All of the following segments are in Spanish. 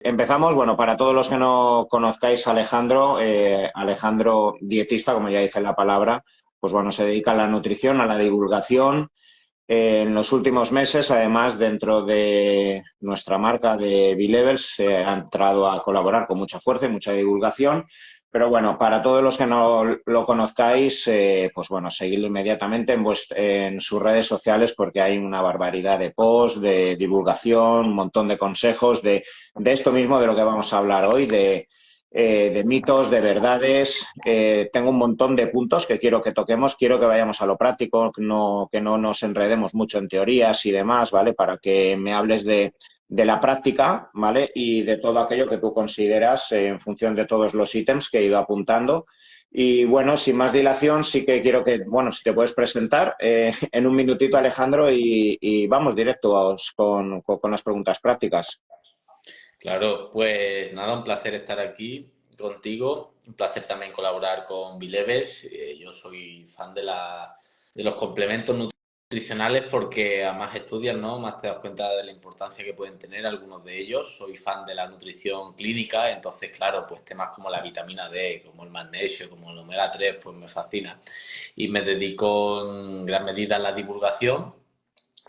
Empezamos, bueno, para todos los que no conozcáis a Alejandro, Alejandro dietista, como ya dice la palabra, pues bueno, se dedica a la nutrición, a la divulgación. En los últimos meses, además, dentro de nuestra marca de B-Levels, se ha entrado a colaborar con mucha fuerza y mucha divulgación. Pero bueno, para todos los que no lo conozcáis, pues bueno, seguidlo inmediatamente en sus redes sociales porque hay una barbaridad de posts, de divulgación, un montón de consejos, de esto mismo de lo que vamos a hablar hoy, de mitos, de verdades. Tengo un montón de puntos que quiero que toquemos, quiero que vayamos a lo práctico, que no nos enredemos mucho en teorías y demás, ¿vale? Para que me hables de la práctica, ¿vale? Y de todo aquello que tú consideras en función de todos los ítems que he ido apuntando. Y bueno, sin más dilación, sí que quiero que, bueno, si te puedes presentar en un minutito, Alejandro, y vamos directos con las preguntas prácticas. Claro, pues nada, un placer estar aquí contigo, un placer también colaborar con Bileves. Yo soy fan de los complementos nutricionales porque a más estudias, ¿no? Más te das cuenta de la importancia que pueden tener algunos de ellos. Soy fan de la nutrición clínica, entonces, claro, pues temas como la vitamina D, como el magnesio, como el omega 3, pues me fascina. Y me dedico en gran medida a la divulgación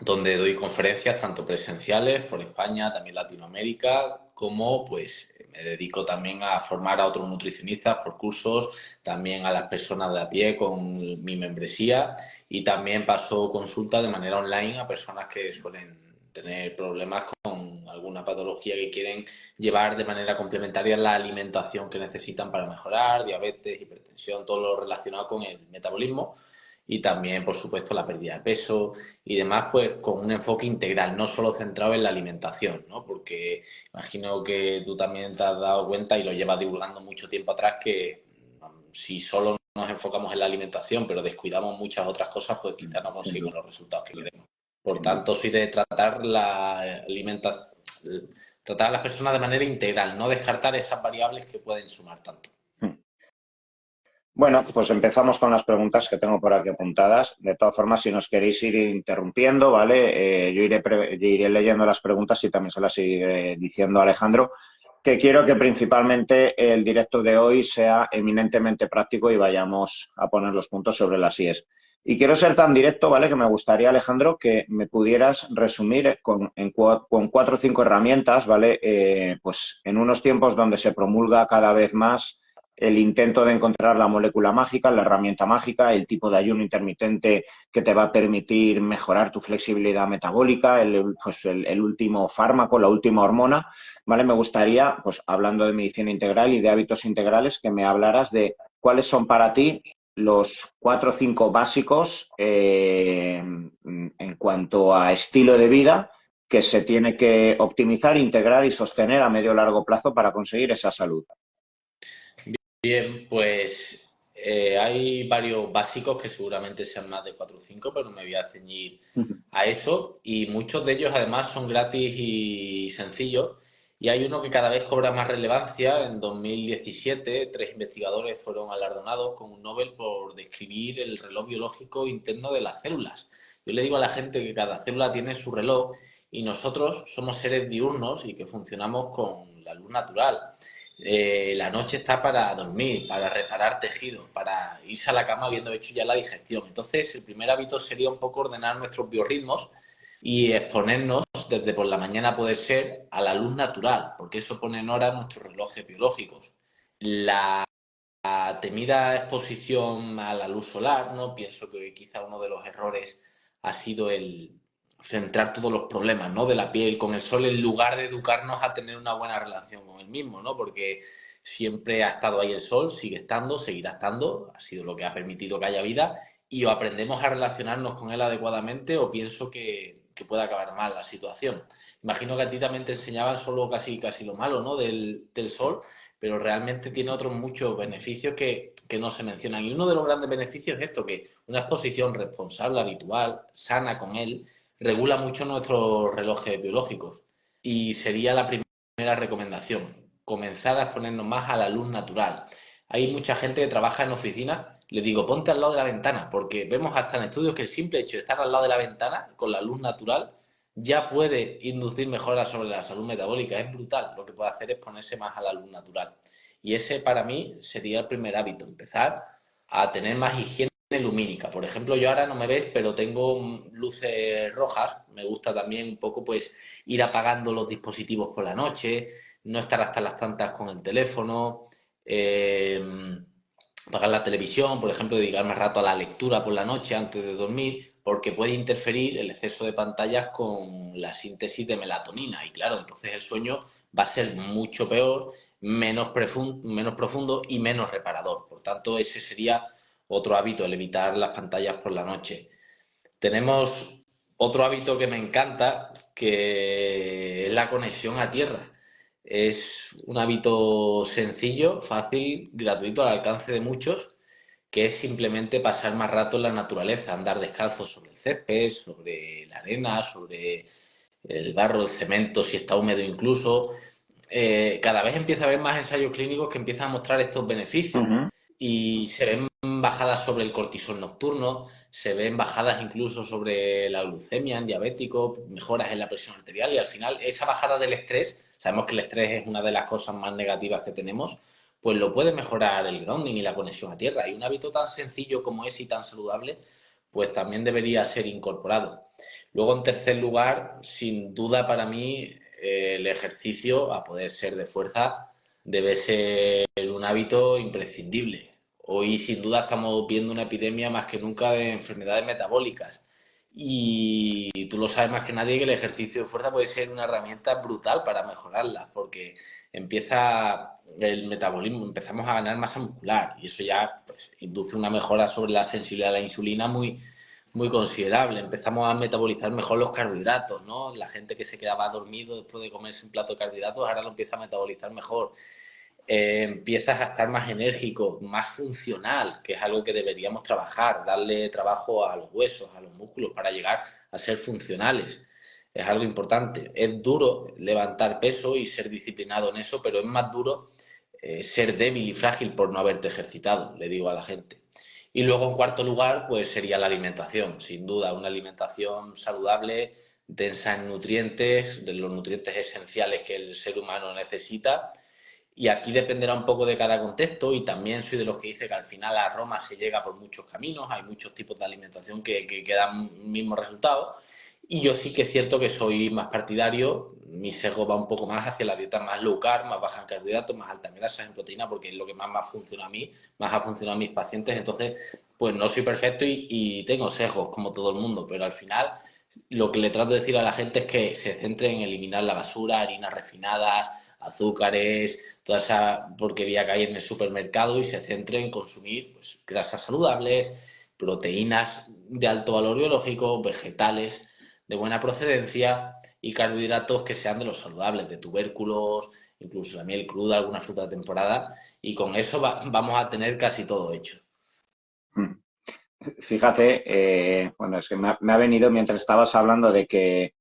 donde doy conferencias tanto presenciales por España, también Latinoamérica, como pues me dedico también a formar a otros nutricionistas por cursos, también a las personas de a pie con mi membresía y también paso consulta de manera online a personas que suelen tener problemas con alguna patología que quieren llevar de manera complementaria la alimentación que necesitan para mejorar, diabetes, hipertensión, todo lo relacionado con el metabolismo y también, por supuesto, la pérdida de peso y demás, pues con un enfoque integral, no solo centrado en la alimentación, ¿no? Porque imagino que tú también te has dado cuenta y lo llevas divulgando mucho tiempo atrás que si solo nos enfocamos en la alimentación, pero descuidamos muchas otras cosas, pues quizás no Sin conseguimos duda, los resultados que queremos. Por sin duda. tanto, soy de tratar la alimentación, tratar a las personas de manera integral, no descartar esas variables que pueden sumar tanto. Bueno, pues empezamos con las preguntas que tengo por aquí apuntadas. De todas formas, si nos queréis ir interrumpiendo, ¿vale? Yo iré leyendo las preguntas y también se las iré diciendo a Alejandro, que quiero que principalmente el directo de hoy sea eminentemente práctico y vayamos a poner los puntos sobre las IES. Y quiero ser tan directo, ¿vale? Que me gustaría, Alejandro, que me pudieras resumir con cuatro o cinco herramientas, ¿vale? Pues en unos tiempos donde se promulga cada vez más el intento de encontrar la molécula mágica, la herramienta mágica, el tipo de ayuno intermitente que te va a permitir mejorar tu flexibilidad metabólica, el último fármaco, la última hormona, ¿vale? Me gustaría, pues hablando de medicina integral y de hábitos integrales, que me hablaras de cuáles son para ti los cuatro o cinco básicos en cuanto a estilo de vida que se tiene que optimizar, integrar y sostener a medio o largo plazo para conseguir esa salud. Bien, pues hay varios básicos que seguramente sean más de 4 o 5, pero me voy a ceñir a eso y muchos de ellos además son gratis y sencillos y hay uno que cada vez cobra más relevancia. En 2017, tres investigadores fueron galardonados con un Nobel por describir el reloj biológico interno de las células. Yo le digo a la gente que cada célula tiene su reloj y nosotros somos seres diurnos y que funcionamos con la luz natural. La noche está para dormir, para reparar tejidos, para irse a la cama habiendo hecho ya la digestión. Entonces, el primer hábito sería un poco ordenar nuestros biorritmos y exponernos desde por la mañana a poder ser a la luz natural, porque eso pone en hora nuestros relojes biológicos. La temida exposición a la luz solar, ¿no? Pienso que quizá uno de los errores ha sido el centrar todos los problemas, ¿no? De la piel con el sol en lugar de educarnos a tener una buena relación con el mismo, ¿no? Porque siempre ha estado ahí el sol, sigue estando, seguirá estando, ha sido lo que ha permitido que haya vida y o aprendemos a relacionarnos con él adecuadamente o pienso que puede acabar mal la situación. Imagino que a ti también te enseñaban solo casi lo malo, ¿no? Del sol, pero realmente tiene otros muchos beneficios que no se mencionan. Y uno de los grandes beneficios es esto, que una exposición responsable, habitual, sana con él, regula mucho nuestros relojes biológicos. Y sería la primera recomendación, comenzar a exponernos más a la luz natural. Hay mucha gente que trabaja en oficinas, le digo, ponte al lado de la ventana, porque vemos hasta en estudios que el simple hecho de estar al lado de la ventana con la luz natural ya puede inducir mejoras sobre la salud metabólica. Es brutal. Lo que puede hacer es ponerse más a la luz natural. Y ese para mí sería el primer hábito, empezar a tener más higiene lumínica. Por ejemplo, yo ahora no me ves, pero tengo luces rojas. Me gusta también un poco pues ir apagando los dispositivos por la noche, no estar hasta las tantas con el teléfono, apagar la televisión, por ejemplo, dedicar más rato a la lectura por la noche antes de dormir, porque puede interferir el exceso de pantallas con la síntesis de melatonina. Y claro, entonces el sueño va a ser mucho peor, menos profundo y menos reparador. Por tanto, ese sería otro hábito, el evitar las pantallas por la noche. Tenemos otro hábito que me encanta, que es la conexión a tierra. Es un hábito sencillo, fácil, gratuito, al alcance de muchos, que es simplemente pasar más rato en la naturaleza, andar descalzo sobre el césped, sobre la arena, sobre el barro, el cemento, si está húmedo incluso. Cada vez empieza a haber más ensayos clínicos que empiezan a mostrar estos beneficios. Y se ven bajadas sobre el cortisol nocturno, se ven bajadas incluso sobre la glucemia en diabéticos, mejoras en la presión arterial y al final esa bajada del estrés, sabemos que el estrés es una de las cosas más negativas que tenemos, pues lo puede mejorar el grounding y la conexión a tierra. Y un hábito tan sencillo como ese y tan saludable, pues también debería ser incorporado. Luego, en tercer lugar, sin duda para mí, el ejercicio, a poder ser de fuerza, debe ser un hábito imprescindible. Hoy, sin duda, estamos viendo una epidemia más que nunca de enfermedades metabólicas. Y tú lo sabes más que nadie que el ejercicio de fuerza puede ser una herramienta brutal para mejorarlas, porque empieza el metabolismo, empezamos a ganar masa muscular y eso ya pues, induce una mejora sobre la sensibilidad a la insulina muy considerable. Empezamos a metabolizar mejor los carbohidratos, ¿no? La gente que se quedaba dormido después de comerse un plato de carbohidratos ahora lo empieza a metabolizar mejor. Empiezas a estar más enérgico, más funcional, que es algo que deberíamos trabajar, darle trabajo a los huesos, a los músculos para llegar a ser funcionales. Es algo importante. Es duro levantar peso y ser disciplinado en eso, pero es más duro ser débil y frágil por no haberte ejercitado, le digo a la gente. Y luego, en cuarto lugar, pues sería la alimentación, sin duda, una alimentación saludable, densa en nutrientes, de los nutrientes esenciales que el ser humano necesita. Y aquí dependerá un poco de cada contexto y también soy de los que dice que al final a Roma se llega por muchos caminos, hay muchos tipos de alimentación que dan mismos resultados. Y yo sí que es cierto que soy más partidario, mi sesgo va un poco más hacia la dieta más low carb, más baja en carbohidratos, más alta en grasas, en proteína, porque es lo que más funciona a mí, más ha funcionado a mis pacientes. Entonces, pues no soy perfecto y tengo sesgos como todo el mundo, pero al final lo que le trato de decir a la gente es que se centre en eliminar la basura, harinas refinadas, azúcares, toda esa porquería que hay en el supermercado y se centre en consumir pues, grasas saludables, proteínas de alto valor biológico, vegetales de buena procedencia y carbohidratos que sean de los saludables, de tubérculos, incluso la miel cruda, alguna fruta de temporada, y con eso vamos a tener casi todo hecho. Fíjate, bueno, es que me ha venido mientras estabas hablando de que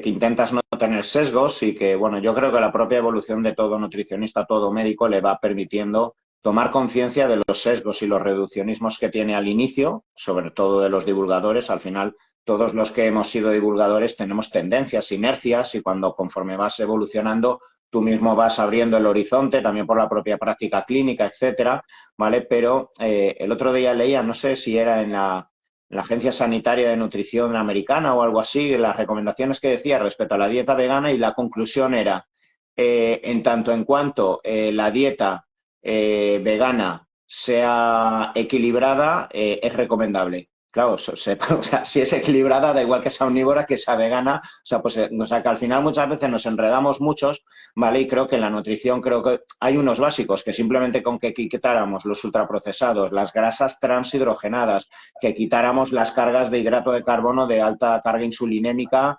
intentas no tener sesgos y que, bueno, yo creo que la propia evolución de todo nutricionista, todo médico, le va permitiendo tomar conciencia de los sesgos y los reduccionismos que tiene al inicio, sobre todo de los divulgadores. Al final, todos los que hemos sido divulgadores tenemos tendencias, inercias, y cuando conforme vas evolucionando, tú mismo vas abriendo el horizonte, también por la propia práctica clínica, etcétera, ¿vale? Pero el otro día leía, no sé si era en la Agencia Sanitaria de Nutrición Americana o algo así, las recomendaciones que decía respecto a la dieta vegana, y la conclusión era, en tanto en cuanto la dieta vegana sea equilibrada, es recomendable. Claro, o sea, si es equilibrada, da igual que sea omnívora, que sea vegana. O sea, que al final muchas veces nos enredamos muchos, ¿vale? Y creo que en la nutrición creo que hay unos básicos que simplemente con que quitáramos los ultraprocesados, las grasas transhidrogenadas, que quitáramos las cargas de hidrato de carbono de alta carga insulinémica,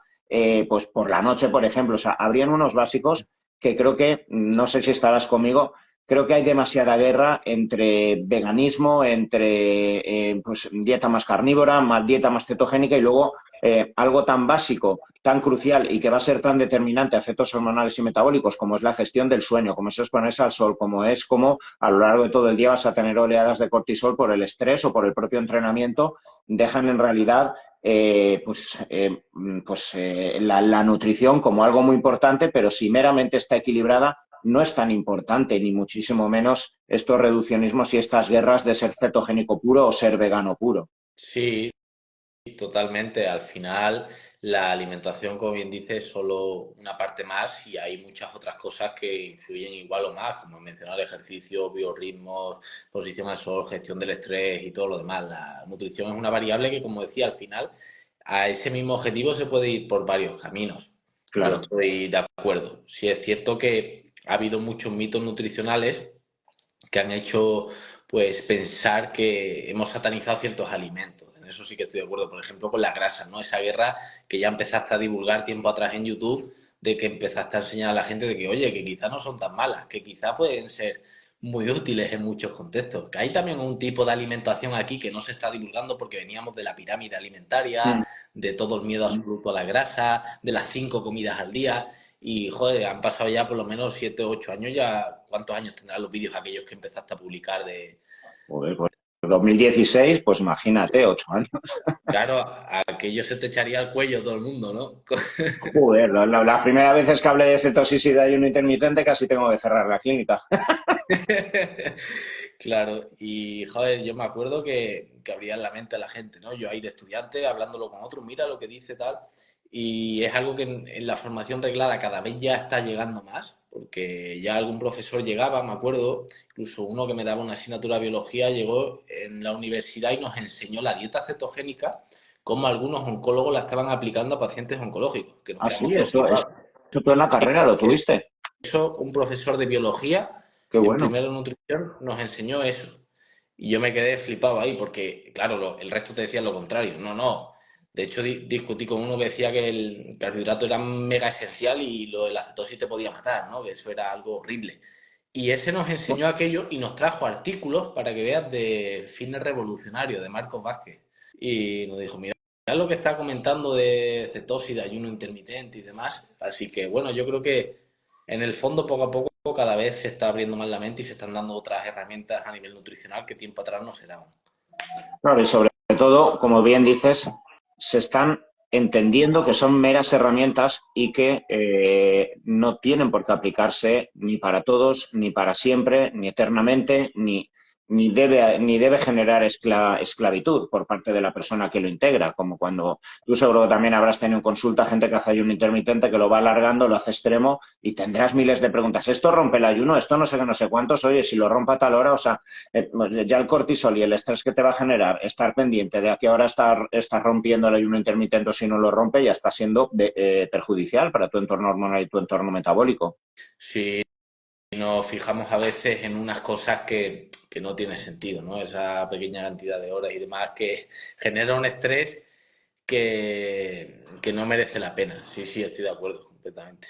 pues por la noche, por ejemplo. O sea, habrían unos básicos que creo que, no sé si estarás conmigo, creo que hay demasiada guerra entre veganismo, entre pues, dieta más carnívora, más dieta más cetogénica y luego algo tan básico, tan crucial y que va a ser tan determinante a efectos hormonales y metabólicos como es la gestión del sueño, como es exponerse al sol, como es como a lo largo de todo el día vas a tener oleadas de cortisol por el estrés o por el propio entrenamiento, dejan en realidad la nutrición como algo muy importante, pero si meramente está equilibrada, no es tan importante, ni muchísimo menos estos reduccionismos y estas guerras de ser cetogénico puro o ser vegano puro. Sí, totalmente. Al final, la alimentación, como bien dices, es solo una parte más y hay muchas otras cosas que influyen igual o más, como mencionar ejercicio, biorritmos, posición al sol, gestión del estrés y todo lo demás. La nutrición es una variable que, como decía, al final, a ese mismo objetivo se puede ir por varios caminos. Yo Claro. estoy de acuerdo. Sí es cierto que ha habido muchos mitos nutricionales que han hecho pues pensar que hemos satanizado ciertos alimentos. En eso sí que estoy de acuerdo. Por ejemplo, con la grasa, ¿no? Esa guerra que ya empezaste a divulgar tiempo atrás en YouTube, de que empezaste a enseñar a la gente de que, oye, que quizás no son tan malas, que quizás pueden ser muy útiles en muchos contextos. Que hay también un tipo de alimentación aquí que no se está divulgando porque veníamos de la pirámide alimentaria, Mm. de todo el miedo absoluto a la grasa, de las 5 comidas al día. Y, joder, han pasado ya por lo menos 7 o 8 años ya. ¿Cuántos años tendrán los vídeos aquellos que empezaste a publicar de... Joder, pues 2016, pues imagínate, 8 años. Claro, aquello se te echaría al cuello todo el mundo, ¿no? Joder, las primeras veces que hablé de cetosis y ayuno intermitente casi tengo que cerrar la clínica. Claro, y joder, yo me acuerdo que abría la mente a la gente, ¿no? Yo ahí de estudiante, hablándolo con otros, mira lo que dice tal, y es algo que en la formación reglada cada vez ya está llegando más, porque ya algún profesor llegaba, me acuerdo, incluso uno que me daba una asignatura de biología llegó en la universidad y nos enseñó la dieta cetogénica, cómo algunos oncólogos la estaban aplicando a pacientes oncológicos, que nos Ah, sí, quedamos todos eso, flipados. eso tú en la carrera lo tuviste. Eso, un profesor de biología Qué en bueno. primero de nutrición nos enseñó eso. Y yo me quedé flipado ahí porque, claro, el resto te decía lo contrario. No, no. De hecho, discutí con uno que decía que el carbohidrato era mega esencial y lo de la cetosis te podía matar, ¿no? Que eso era algo horrible. Y ese nos enseñó aquello y nos trajo artículos para que veas de Fitness Revolucionario, de Marcos Vázquez. Y nos dijo, mira lo que está comentando de cetosis, de ayuno intermitente y demás. Así que, bueno, yo creo que en el fondo, poco a poco, cada vez se está abriendo más la mente y se están dando otras herramientas a nivel nutricional que tiempo atrás no se daban. Claro, y sobre todo, como bien dices, se están entendiendo que son meras herramientas y que no tienen por qué aplicarse ni para todos, ni para siempre, ni eternamente, ni debe generar esclavitud por parte de la persona que lo integra, como cuando tú seguro que también habrás tenido en consulta gente que hace ayuno intermitente que lo va alargando, lo hace extremo y tendrás miles de preguntas. ¿Esto rompe el ayuno? ¿Esto no sé qué, no sé cuántos? Oye, si lo rompa a tal hora, o sea, ya el cortisol y el estrés que te va a generar estar pendiente de a qué hora estar rompiendo el ayuno intermitente o si no lo rompe ya está siendo perjudicial para tu entorno hormonal y tu entorno metabólico. Si nos fijamos a veces en unas cosas que no tiene sentido, ¿no? Esa pequeña cantidad de horas y demás que genera un estrés que no merece la pena. Sí, sí, estoy de acuerdo completamente.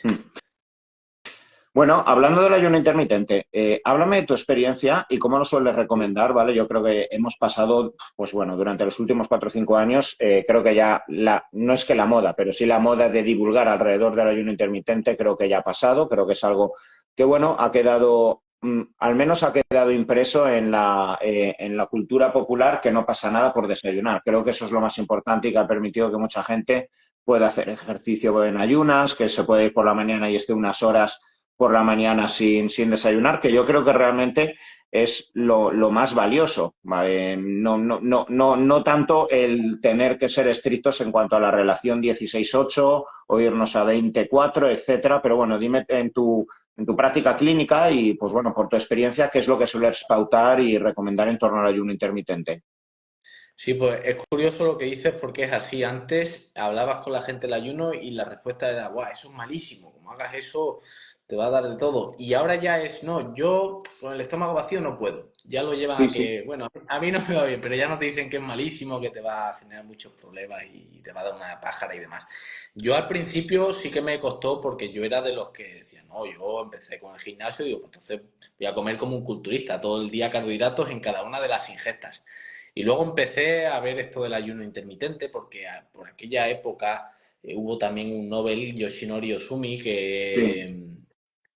Bueno, hablando del ayuno intermitente, háblame de tu experiencia y cómo lo sueles recomendar, ¿vale? Yo creo que hemos pasado, pues bueno, durante los últimos 4 o 5 años, creo que ya no es que la moda, pero sí la moda de divulgar alrededor del ayuno intermitente, creo que ya ha pasado, creo que es algo que, bueno, ha quedado, al menos ha quedado impreso en la cultura popular que no pasa nada por desayunar. Creo que eso es lo más importante y que ha permitido que mucha gente pueda hacer ejercicio en ayunas, que se puede ir por la mañana y esté unas horas por la mañana sin desayunar, que yo creo que realmente es lo más valioso. ¿Vale? No tanto el tener que ser estrictos en cuanto a la relación 16-8 o irnos a 24, etcétera, pero bueno, dime en tu práctica clínica y, pues bueno, por tu experiencia, ¿qué es lo que sueles pautar y recomendar en torno al ayuno intermitente? Sí, pues es curioso lo que dices porque es así. Antes hablabas con la gente del ayuno y la respuesta era, ¡guau, eso es malísimo! Como hagas eso, te va a dar de todo. Y ahora ya es, no, yo con el estómago vacío no puedo. Ya lo llevan Sí, a sí. que, bueno, a mí no me va bien, pero ya no te dicen que es malísimo, que te va a generar muchos problemas y te va a dar una pájara y demás. Yo al principio sí que me costó porque yo era de los que decían, no, yo empecé con el gimnasio y digo, pues entonces voy a comer como un culturista, todo el día carbohidratos en cada una de las ingestas. Y luego empecé a ver esto del ayuno intermitente porque por aquella época hubo también un Nobel, Yoshinori Osumi, Sí. que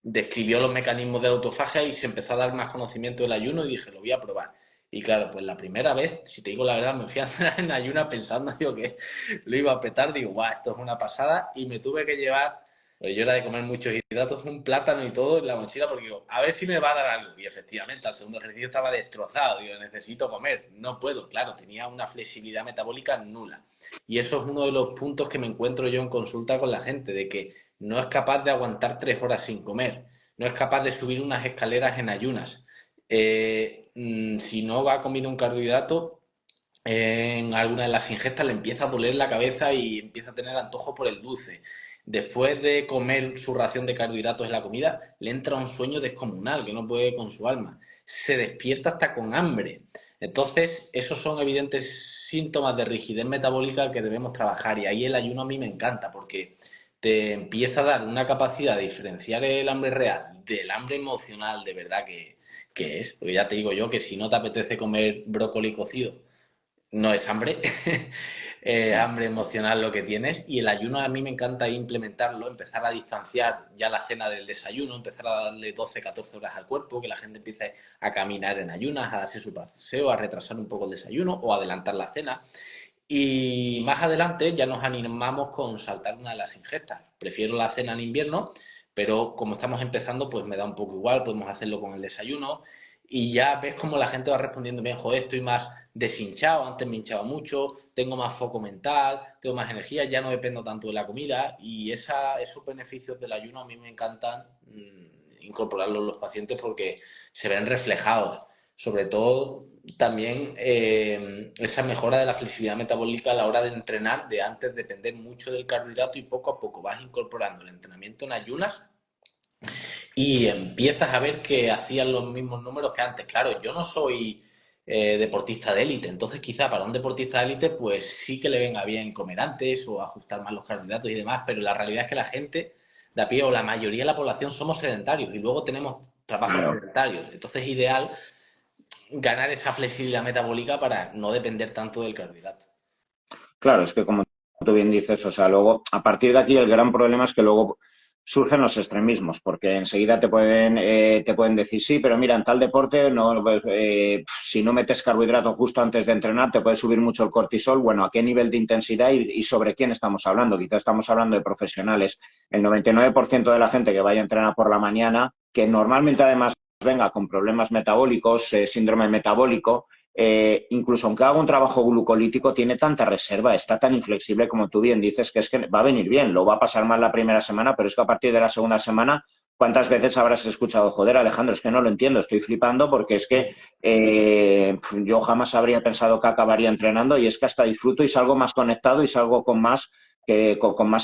describió los mecanismos de la autofagia y se empezó a dar más conocimiento del ayuno y dije, lo voy a probar. Y claro, pues la primera vez, si te digo la verdad, me fui a entrar en ayuna pensando digo, que lo iba a petar, digo, guau, esto es una pasada y me tuve que llevar, pues yo era de comer muchos hidratos, un plátano y todo en la mochila porque digo, a ver si me va a dar algo. Y efectivamente, al segundo ejercicio estaba destrozado, digo, necesito comer, no puedo, claro, tenía una flexibilidad metabólica nula. Y eso es uno de los puntos que me encuentro yo en consulta con la gente, de que no es capaz de aguantar 3 horas sin comer, no es capaz de subir unas escaleras en ayunas. Si no ha comido un carbohidrato, en alguna de las ingestas le empieza a doler la cabeza y empieza a tener antojo por el dulce. Después de comer su ración de carbohidratos en la comida, le entra un sueño descomunal que no puede con su alma. Se despierta hasta con hambre. Entonces, esos son evidentes síntomas de rigidez metabólica que debemos trabajar. Y ahí el ayuno a mí me encanta porque te empieza a dar una capacidad de diferenciar el hambre real del hambre emocional de verdad que es. Porque ya te digo yo que si no te apetece comer brócoli cocido, no es hambre, es hambre emocional lo que tienes. Y el ayuno a mí me encanta implementarlo, empezar a distanciar ya la cena del desayuno, empezar a darle 12, 14 horas al cuerpo, que la gente empiece a caminar en ayunas, a darse su paseo, a retrasar un poco el desayuno o adelantar la cena. Y más adelante ya nos animamos con saltar una de las ingestas. Prefiero la cena en invierno, pero como estamos empezando, pues me da un poco igual, podemos hacerlo con el desayuno y ya ves cómo la gente va respondiendo bien, joder, estoy más deshinchado, antes me hinchaba mucho, tengo más foco mental, tengo más energía, ya no dependo tanto de la comida y esos beneficios del ayuno a mí me encantan incorporarlos en los pacientes porque se ven reflejados, sobre todo también esa mejora de la flexibilidad metabólica a la hora de entrenar, de antes depender mucho del carbohidrato y poco a poco vas incorporando el entrenamiento en ayunas y empiezas a ver que hacían los mismos números que antes. Claro, yo no soy deportista de élite, entonces quizá para un deportista de élite pues sí que le venga bien comer antes o ajustar más los carbohidratos y demás, pero la realidad es que la gente de a pie o la mayoría de la población somos sedentarios y luego tenemos trabajos Claro. sedentarios. Entonces es ideal ganar esa flexibilidad metabólica para no depender tanto del carbohidrato. Claro, es que como tú bien dices, o sea, luego, a partir de aquí el gran problema es que luego surgen los extremismos, porque enseguida te pueden decir, sí, pero mira, en tal deporte, no, si no metes carbohidrato justo antes de entrenar, te puede subir mucho el cortisol. Bueno, ¿a qué nivel de intensidad y sobre quién estamos hablando? Quizás estamos hablando de profesionales. El 99% de la gente que vaya a entrenar por la mañana, que normalmente además venga con problemas metabólicos, síndrome metabólico, incluso aunque haga un trabajo glucolítico, tiene tanta reserva, está tan inflexible como tú bien dices, que es que va a venir bien, lo va a pasar mal la primera semana, pero es que a partir de la segunda semana, ¿cuántas veces habrás escuchado, joder, Alejandro, es que no lo entiendo, estoy flipando porque es que yo jamás habría pensado que acabaría entrenando y es que hasta disfruto y salgo más conectado y salgo con más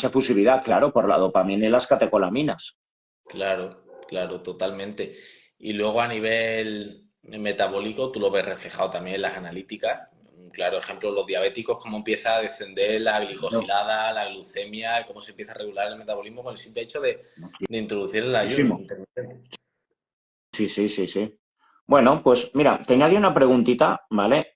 efusividad, claro, por la dopamina y las catecolaminas. Claro, claro, totalmente. Y luego a nivel metabólico, tú lo ves reflejado también en las analíticas. Un claro ejemplo, los diabéticos, cómo empieza a descender la No, glicosilada, la glucemia, cómo se empieza a regular el metabolismo con el simple hecho de introducir el ayuno muchísimo. intermitente. Sí, sí, sí, sí. Bueno, pues mira, te añadí una preguntita, ¿vale?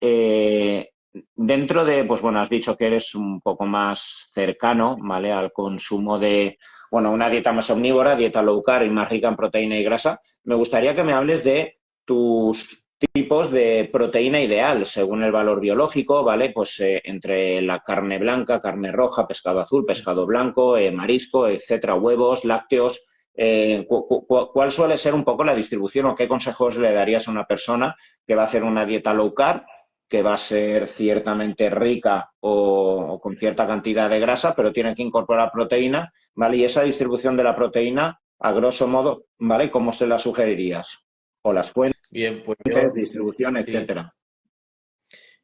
Dentro de, pues bueno, has dicho que eres un poco más cercano, ¿vale? Al consumo de, bueno, una dieta más omnívora, dieta low carb y más rica en proteína y grasa. Me gustaría que me hables de tus tipos de proteína ideal según el valor biológico, ¿vale? Pues entre la carne blanca, carne roja, pescado azul, pescado blanco, marisco, etcétera, huevos, lácteos. ¿Cuál suele ser un poco la distribución o qué consejos le darías a una persona que va a hacer una dieta low carb, que va a ser ciertamente rica o con cierta cantidad de grasa, pero tiene que incorporar proteína, ¿vale? Y esa distribución de la proteína, a grosso modo, ¿vale? ¿Cómo se la sugerirías? O las fuentes, Bien, pues yo, distribución, sí. etcétera.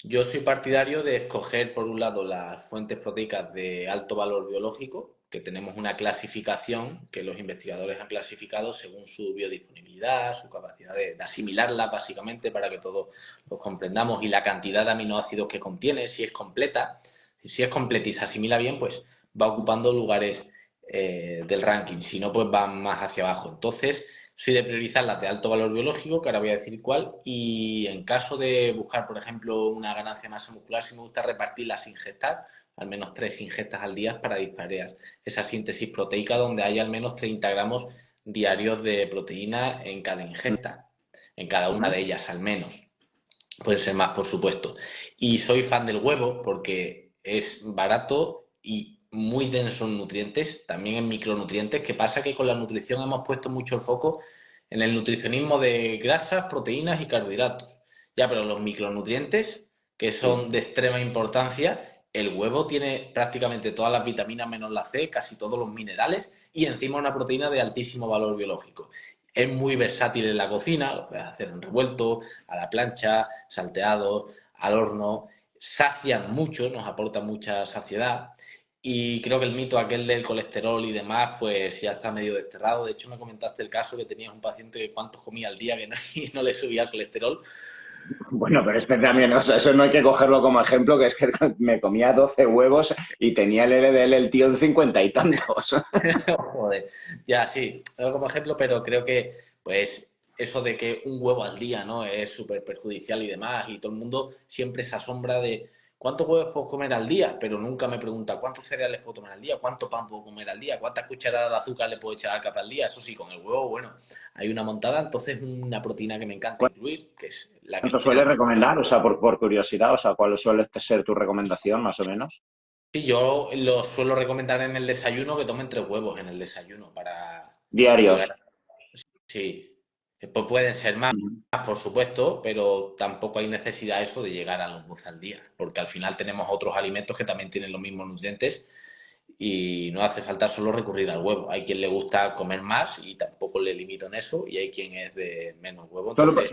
Yo soy partidario de escoger, por un lado, las fuentes proteicas de alto valor biológico, que tenemos una clasificación que los investigadores han clasificado según su biodisponibilidad, su capacidad de asimilarla, básicamente, para que todos lo comprendamos, y la cantidad de aminoácidos que contiene, si es completa. Si es completa y se asimila bien, pues va ocupando lugares del ranking. Si no, pues va más hacia abajo. Entonces, soy de priorizar las de alto valor biológico, que ahora voy a decir cuál, y en caso de buscar, por ejemplo, una ganancia de masa muscular, sí me gusta repartirlas sin gestar, al menos 3 ingestas al día para disparar esa síntesis proteica donde haya al menos 30 gramos diarios de proteína en cada ingesta, en cada una de ellas al menos. Pueden ser más, por supuesto. Y soy fan del huevo porque es barato y muy denso en nutrientes, también en micronutrientes. ¿Qué pasa? Que con la nutrición hemos puesto mucho el foco en el nutricionismo de grasas, proteínas y carbohidratos. Ya, pero los micronutrientes, que son de extrema importancia, el huevo tiene prácticamente todas las vitaminas menos la C, casi todos los minerales y encima una proteína de altísimo valor biológico. Es muy versátil en la cocina, lo puedes hacer en revuelto, a la plancha, salteado, al horno. Sacian mucho, nos aportan mucha saciedad. Y creo que el mito aquel del colesterol y demás, pues ya está medio desterrado. De hecho, me comentaste el caso que tenías un paciente que cuántos comía al día que no, y no le subía el colesterol. Bueno, pero es que también, o sea, eso no hay que cogerlo como ejemplo, que es que me comía 12 huevos y tenía el LDL el tío en 50 y tantos. Joder, ya sí, lo como ejemplo, pero creo que pues eso de que un huevo al día, ¿no? Es súper perjudicial y demás, y todo el mundo siempre se asombra de cuántos huevos puedo comer al día, pero nunca me pregunta cuántos cereales puedo tomar al día, cuánto pan puedo comer al día, cuántas cucharadas de azúcar le puedo echar al café al día. Eso sí, con el huevo, bueno, hay una montada, entonces una proteína que me encanta incluir, que es la que ¿Cuánto tiene. sueles recomendar? O sea, por curiosidad, o sea, ¿cuál suele ser tu recomendación, más o menos? Sí, yo lo suelo recomendar en el desayuno que tomen 3 huevos en el desayuno para Diarios. llegar. Sí, después pueden ser más, Ujú. por supuesto, pero tampoco hay necesidad eso de llegar a los 12 al día, porque al final tenemos otros alimentos que también tienen los mismos nutrientes y no hace falta solo recurrir al huevo. Hay quien le gusta comer más y tampoco le limito en eso, y hay quien es de menos huevo. Solo, Entonces,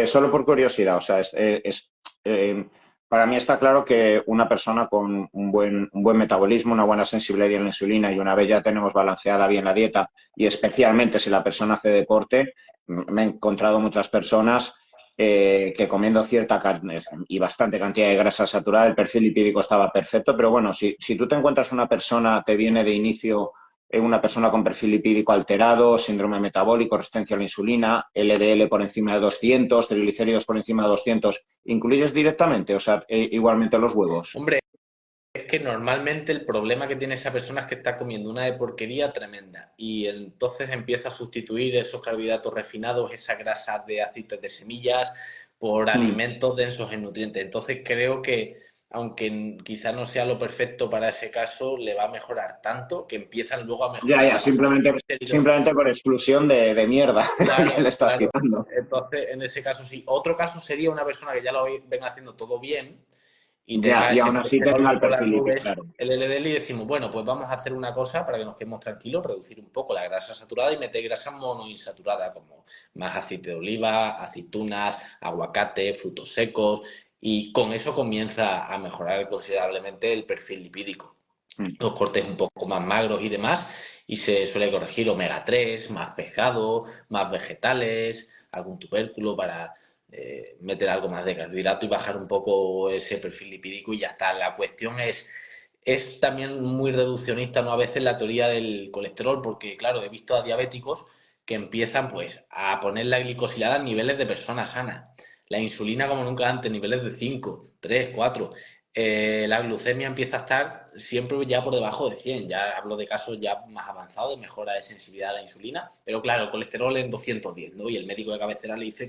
solo por curiosidad, o sea, eh, para mí está claro que una persona con un buen metabolismo, una buena sensibilidad a la insulina y una vez ya tenemos balanceada bien la dieta, y especialmente si la persona hace deporte, me he encontrado muchas personas que comiendo cierta carne y bastante cantidad de grasa saturada, el perfil lipídico estaba perfecto, pero bueno, si tú te encuentras una persona, te viene de inicio una persona con perfil lipídico alterado, síndrome metabólico, resistencia a la insulina, LDL por encima de 200, triglicéridos por encima de 200, ¿incluyes directamente? O sea, igualmente los huevos. hombre, es que normalmente el problema que tiene esa persona es que está comiendo una de porquería tremenda y entonces empieza a sustituir esos carbohidratos refinados, esa grasa de aceites de semillas, por Mm. alimentos densos en nutrientes. Entonces creo que, aunque quizá no sea lo perfecto para ese caso, le va a mejorar tanto que empiezan luego a Ya, mejorar, ya, a bajar los triglicéridos. simplemente por exclusión de mierda que le Claro, estás claro. quitando. Entonces, en ese caso sí. Otro caso sería una persona que ya lo venga haciendo todo bien y Ya, tenga y ese aún así tenga colesterol el por las perfil lipídico, nubes, claro. el LDL, y decimos, bueno, pues vamos a hacer una cosa para que nos quedemos tranquilos, reducir un poco la grasa saturada y meter grasa monoinsaturada, como más aceite de oliva, aceitunas, aguacate, frutos secos, y con eso comienza a mejorar considerablemente el perfil lipídico. Mm. Los cortes un poco más magros y demás, y se suele corregir omega 3, más pescado, más vegetales, algún tubérculo para meter algo más de carbohidrato y bajar un poco ese perfil lipídico y ya está. La cuestión es también muy reduccionista, ¿no? A veces la teoría del colesterol, porque claro, he visto a diabéticos que empiezan pues a poner la glicosilada a niveles de personas sanas. La insulina como nunca antes, niveles de 5, 3, 4. La glucemia empieza a estar siempre ya por debajo de 100. Ya hablo de casos ya más avanzados de mejora de sensibilidad a la insulina, pero claro, el colesterol es 210, ¿no? Y el médico de cabecera le dice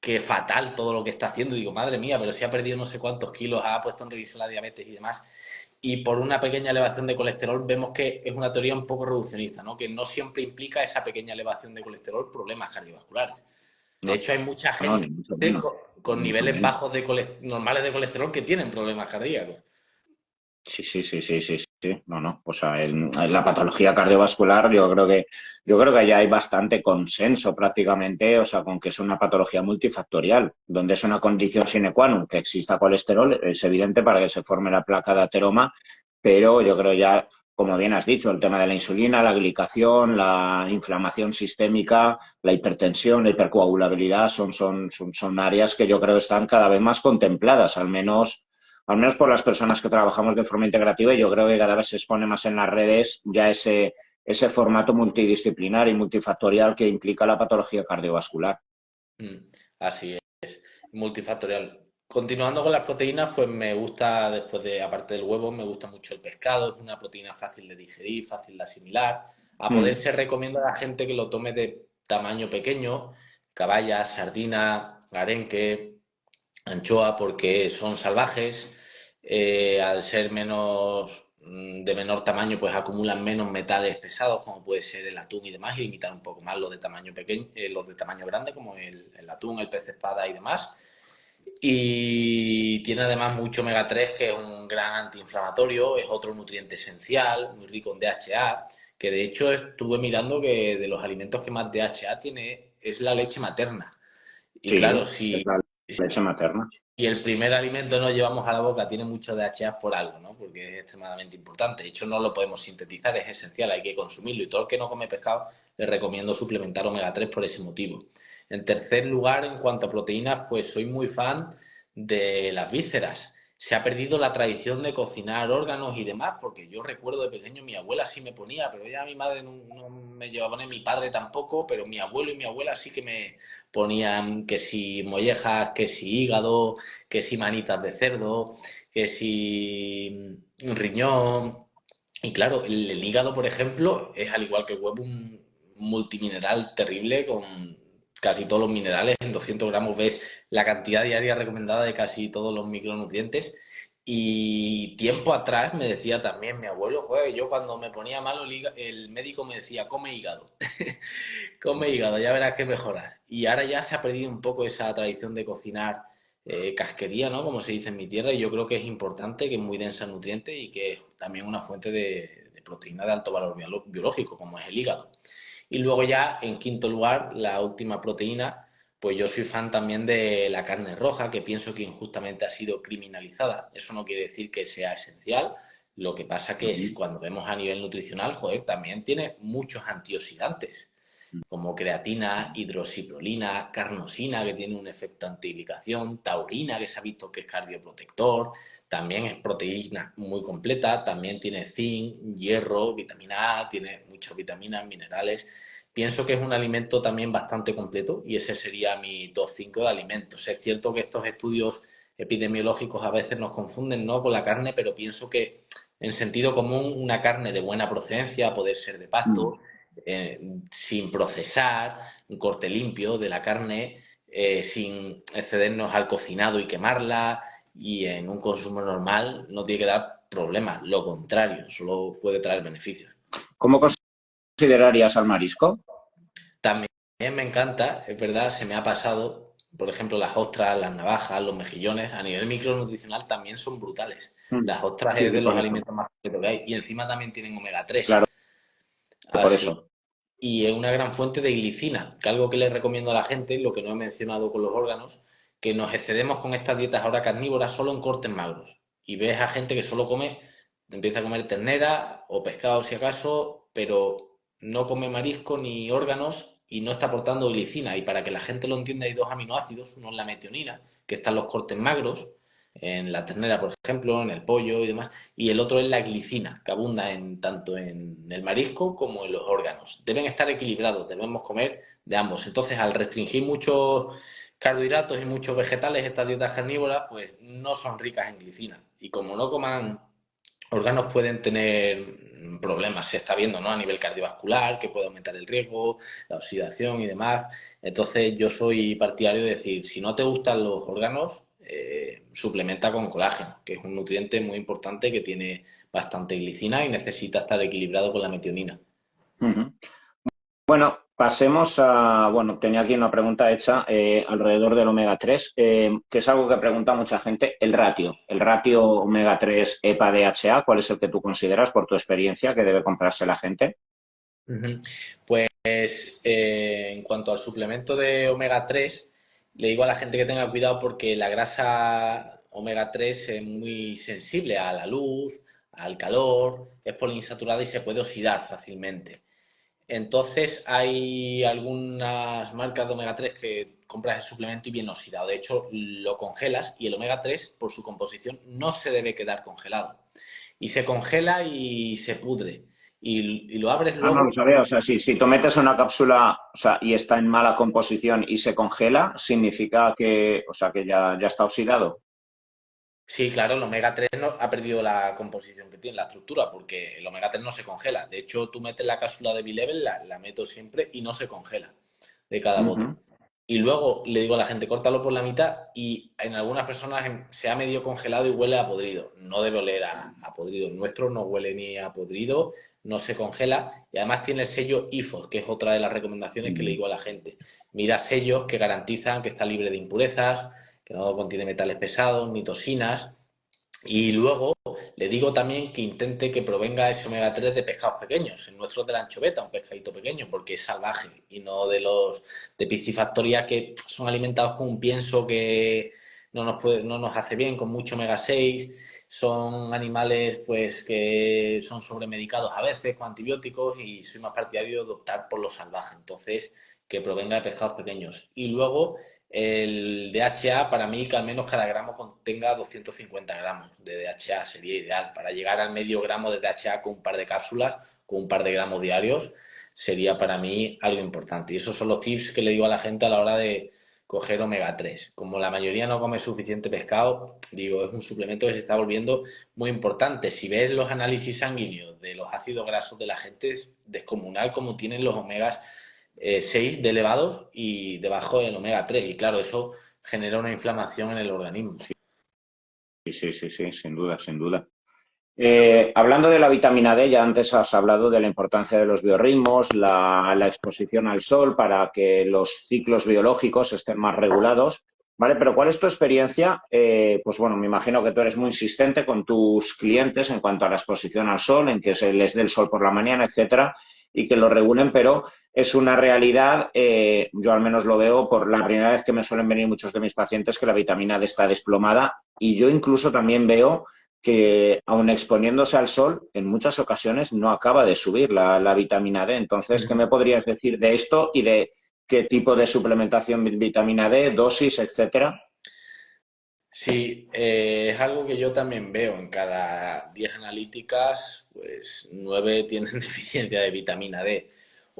que fatal todo lo que está haciendo. Y digo, madre mía, pero si ha perdido no sé cuántos kilos, ha puesto en revisión la diabetes y demás. Y por una pequeña elevación de colesterol vemos que es una teoría un poco reduccionista, ¿no? Que no siempre implica esa pequeña elevación de colesterol problemas cardiovasculares. De No, hecho, hay mucha no, gente ni mucho menos. con Ni mucho niveles menos. bajos normales de colesterol que tienen problemas cardíacos. Sí, sí, sí, sí, sí. Sí, no. O sea, en la patología cardiovascular yo creo que ya hay bastante consenso prácticamente, o sea, con que es una patología multifactorial, donde es una condición sine qua non que exista colesterol, es evidente para que se forme la placa de ateroma, pero yo creo ya, como bien has dicho, el tema de la insulina, la glicación, la inflamación sistémica, la hipertensión, la hipercoagulabilidad, son áreas que yo creo están cada vez más contempladas, al menos por las personas que trabajamos de forma integrativa, y yo creo que cada vez se expone más en las redes ya ese formato multidisciplinar y multifactorial que implica la patología cardiovascular. Así es, multifactorial. Continuando con las proteínas, pues me gusta, aparte del huevo, me gusta mucho el pescado, es una proteína fácil de digerir, fácil de asimilar. A poder Mm. se recomienda a la gente que lo tome de tamaño pequeño, caballas, sardina, arenque, anchoa, porque son salvajes. Al ser de menor tamaño, pues acumulan menos metales pesados, como puede ser el atún y demás, y limitar un poco más los de tamaño pequeño, los de tamaño grande, como el atún, el pez espada y demás. Y tiene además mucho omega 3, que es un gran antiinflamatorio, es otro nutriente esencial, muy rico en DHA, que de hecho estuve mirando que de los alimentos que más DHA tiene es la leche materna. Y Sí, claro, es la leche materna. si el primer alimento nos llevamos a la boca tiene mucho DHA por algo, ¿no? Porque es extremadamente importante. De hecho, no lo podemos sintetizar, es esencial, hay que consumirlo. Y todo el que no come pescado, le recomiendo suplementar omega 3 por ese motivo. En tercer lugar, en cuanto a proteínas, pues soy muy fan de las vísceras. Se ha perdido la tradición de cocinar órganos y demás, porque yo recuerdo de pequeño mi abuela sí me ponía, pero ya mi madre no me llevaba a poner, mi padre tampoco, pero mi abuelo y mi abuela sí que me ponían que si mollejas, que si hígado, que si manitas de cerdo, que si riñón. Y claro, el hígado, por ejemplo, es al igual que el huevo un multimineral terrible con casi todos los minerales. En 200 gramos ves la cantidad diaria recomendada de casi todos los micronutrientes. Y tiempo atrás me decía también mi abuelo, joder, yo cuando me ponía malo el médico me decía, come hígado. Come hígado, ya verás que mejoras. Y ahora ya se ha perdido un poco esa tradición de cocinar casquería, ¿no? Como se dice en mi tierra, y yo creo que es importante, que es muy densa en nutrientes y que es también una fuente de proteína de alto valor biológico, como es el hígado. Y luego ya, en quinto lugar, la última proteína, pues yo soy fan también de la carne roja, que pienso que injustamente ha sido criminalizada. Eso no quiere decir que sea esencial. Lo que pasa que es, cuando vemos a nivel nutricional, joder, también tiene muchos antioxidantes como creatina, hidroxiprolina, carnosina, que tiene un efecto antiglicación, taurina, que se ha visto que es cardioprotector, también es proteína muy completa, también tiene zinc, hierro, vitamina A, tiene muchas vitaminas, minerales. Pienso que es un alimento también bastante completo y ese sería mi top 5 de alimentos. Es cierto que estos estudios epidemiológicos a veces nos confunden, ¿no?, con la carne, pero pienso que en sentido común una carne de buena procedencia, a poder ser de pasto, sin procesar, un corte limpio de la carne, sin excedernos al cocinado y quemarla, y en un consumo normal no tiene que dar problemas, lo contrario, solo puede traer beneficios. ¿Cómo considerarías al marisco? También me encanta, es verdad, se me ha pasado, por ejemplo, las ostras, las navajas, los mejillones, a nivel micronutricional también son brutales. Las ostras Sí, es de los por eso. alimentos más completos que hay y encima también tienen omega 3. Claro, por Así. eso. Y es una gran fuente de glicina, que algo que le recomiendo a la gente, lo que no he mencionado con los órganos, que nos excedemos con estas dietas ahora carnívoras solo en cortes magros. Y ves a gente que solo empieza a comer ternera o pescado si acaso, pero no come marisco ni órganos y no está aportando glicina. Y para que la gente lo entienda, hay dos aminoácidos, uno es la metionina, que está en los cortes magros, en la ternera, por ejemplo, en el pollo y demás, y el otro es la glicina, que abunda tanto en el marisco como en los órganos. Deben estar equilibrados, debemos comer de ambos. Entonces, al restringir muchos carbohidratos y muchos vegetales, estas dietas carnívoras, pues no son ricas en glicina. Y como no coman órganos, pueden tener problemas, se está viendo, ¿no?, a nivel cardiovascular, que puede aumentar el riesgo, la oxidación y demás. Entonces, yo soy partidario de decir, si no te gustan los órganos, suplementa con colágeno, que es un nutriente muy importante que tiene bastante glicina y necesita estar equilibrado con la metionina. Uh -huh. Bueno, Pasemos a, bueno, tenía aquí una pregunta hecha alrededor del omega 3, que es algo que pregunta mucha gente, el ratio omega 3 EPA DHA, ¿cuál es el que tú consideras por tu experiencia que debe comprarse la gente? Ujú. Pues en cuanto al suplemento de omega 3, le digo a la gente que tenga cuidado porque la grasa omega 3 es muy sensible a la luz, al calor, es poliinsaturada y se puede oxidar fácilmente. Entonces hay algunas marcas de omega 3 que compras el suplemento y viene oxidado. De hecho, lo congelas y el omega 3, por su composición, no se debe quedar congelado. Y se congela y se pudre. Y lo abres Ah, no lo luego. sabía. O sea, si tú metes una cápsula, o sea, y está en mala composición y se congela, significa que, o sea, que ya está oxidado. Sí, claro, el omega 3 no, ha perdido la composición que tiene, la estructura, porque el omega 3 no se congela. De hecho, tú metes la cápsula de B-Level, la meto siempre y no se congela de cada bote. Ujú. Y luego le digo a la gente, córtalo por la mitad y en algunas personas se ha medio congelado y huele a podrido. No debe oler a podrido. El nuestro no huele ni a podrido, no se congela y además tiene el sello IFOS, que es otra de las recomendaciones que le digo a la gente. Mira sellos que garantizan que está libre de impurezas, que no contiene metales pesados ni toxinas. Y luego le digo también que intente que provenga ese omega 3 de pescados pequeños. El nuestro es de la anchoveta, un pescadito pequeño, porque es salvaje y no de los de piscifactoría que son alimentados con un pienso que no nos hace bien, con mucho omega 6. Son animales pues que son sobremedicados a veces con antibióticos y soy más partidario de optar por lo salvaje. Entonces, que provenga de pescados pequeños. Y luego el DHA, para mí, que al menos cada gramo contenga 250 gramos de DHA sería ideal. Para llegar al medio gramo de DHA con un par de cápsulas, con un par de gramos diarios, sería para mí algo importante. Y esos son los tips que le digo a la gente a la hora de coger omega 3. Como la mayoría no come suficiente pescado, digo, es un suplemento que se está volviendo muy importante. Si ves los análisis sanguíneos de los ácidos grasos de la gente, es descomunal como tienen los omegas 6 de elevados y debajo del omega 3. Y claro, eso genera una inflamación en el organismo. Sí, sí, sí, sí, sin duda, sin duda. Hablando de la vitamina D, ya antes has hablado de la importancia de los biorritmos, la exposición al sol para que los ciclos biológicos estén más regulados, ¿vale? Pero ¿cuál es tu experiencia? Pues bueno, me imagino que tú eres muy insistente con tus clientes en cuanto a la exposición al sol, en que se les dé el sol por la mañana, etcétera, y que lo regulen, pero es una realidad, yo al menos lo veo por la primera vez que me suelen venir muchos de mis pacientes, que la vitamina D está desplomada y yo incluso también veo que aun exponiéndose al sol, en muchas ocasiones no acaba de subir la vitamina D. Entonces, ¿qué me podrías decir de esto y de qué tipo de suplementación de vitamina D, dosis, etcétera? Sí, es algo que yo también veo. En cada 10 analíticas, pues 9 tienen deficiencia de vitamina D.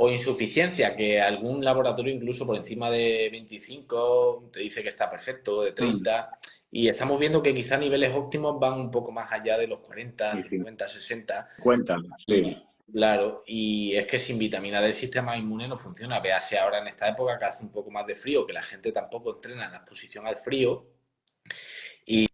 O insuficiencia, que algún laboratorio incluso por encima de 25 te dice que está perfecto, de Mm, 30. Y estamos viendo que quizá niveles óptimos van un poco más allá de los 40, y 50, 60. cuéntame, sí. Y claro, y es que sin vitamina D el sistema inmune no funciona. Véase ahora en esta época que hace un poco más de frío, que la gente tampoco entrena en la exposición al frío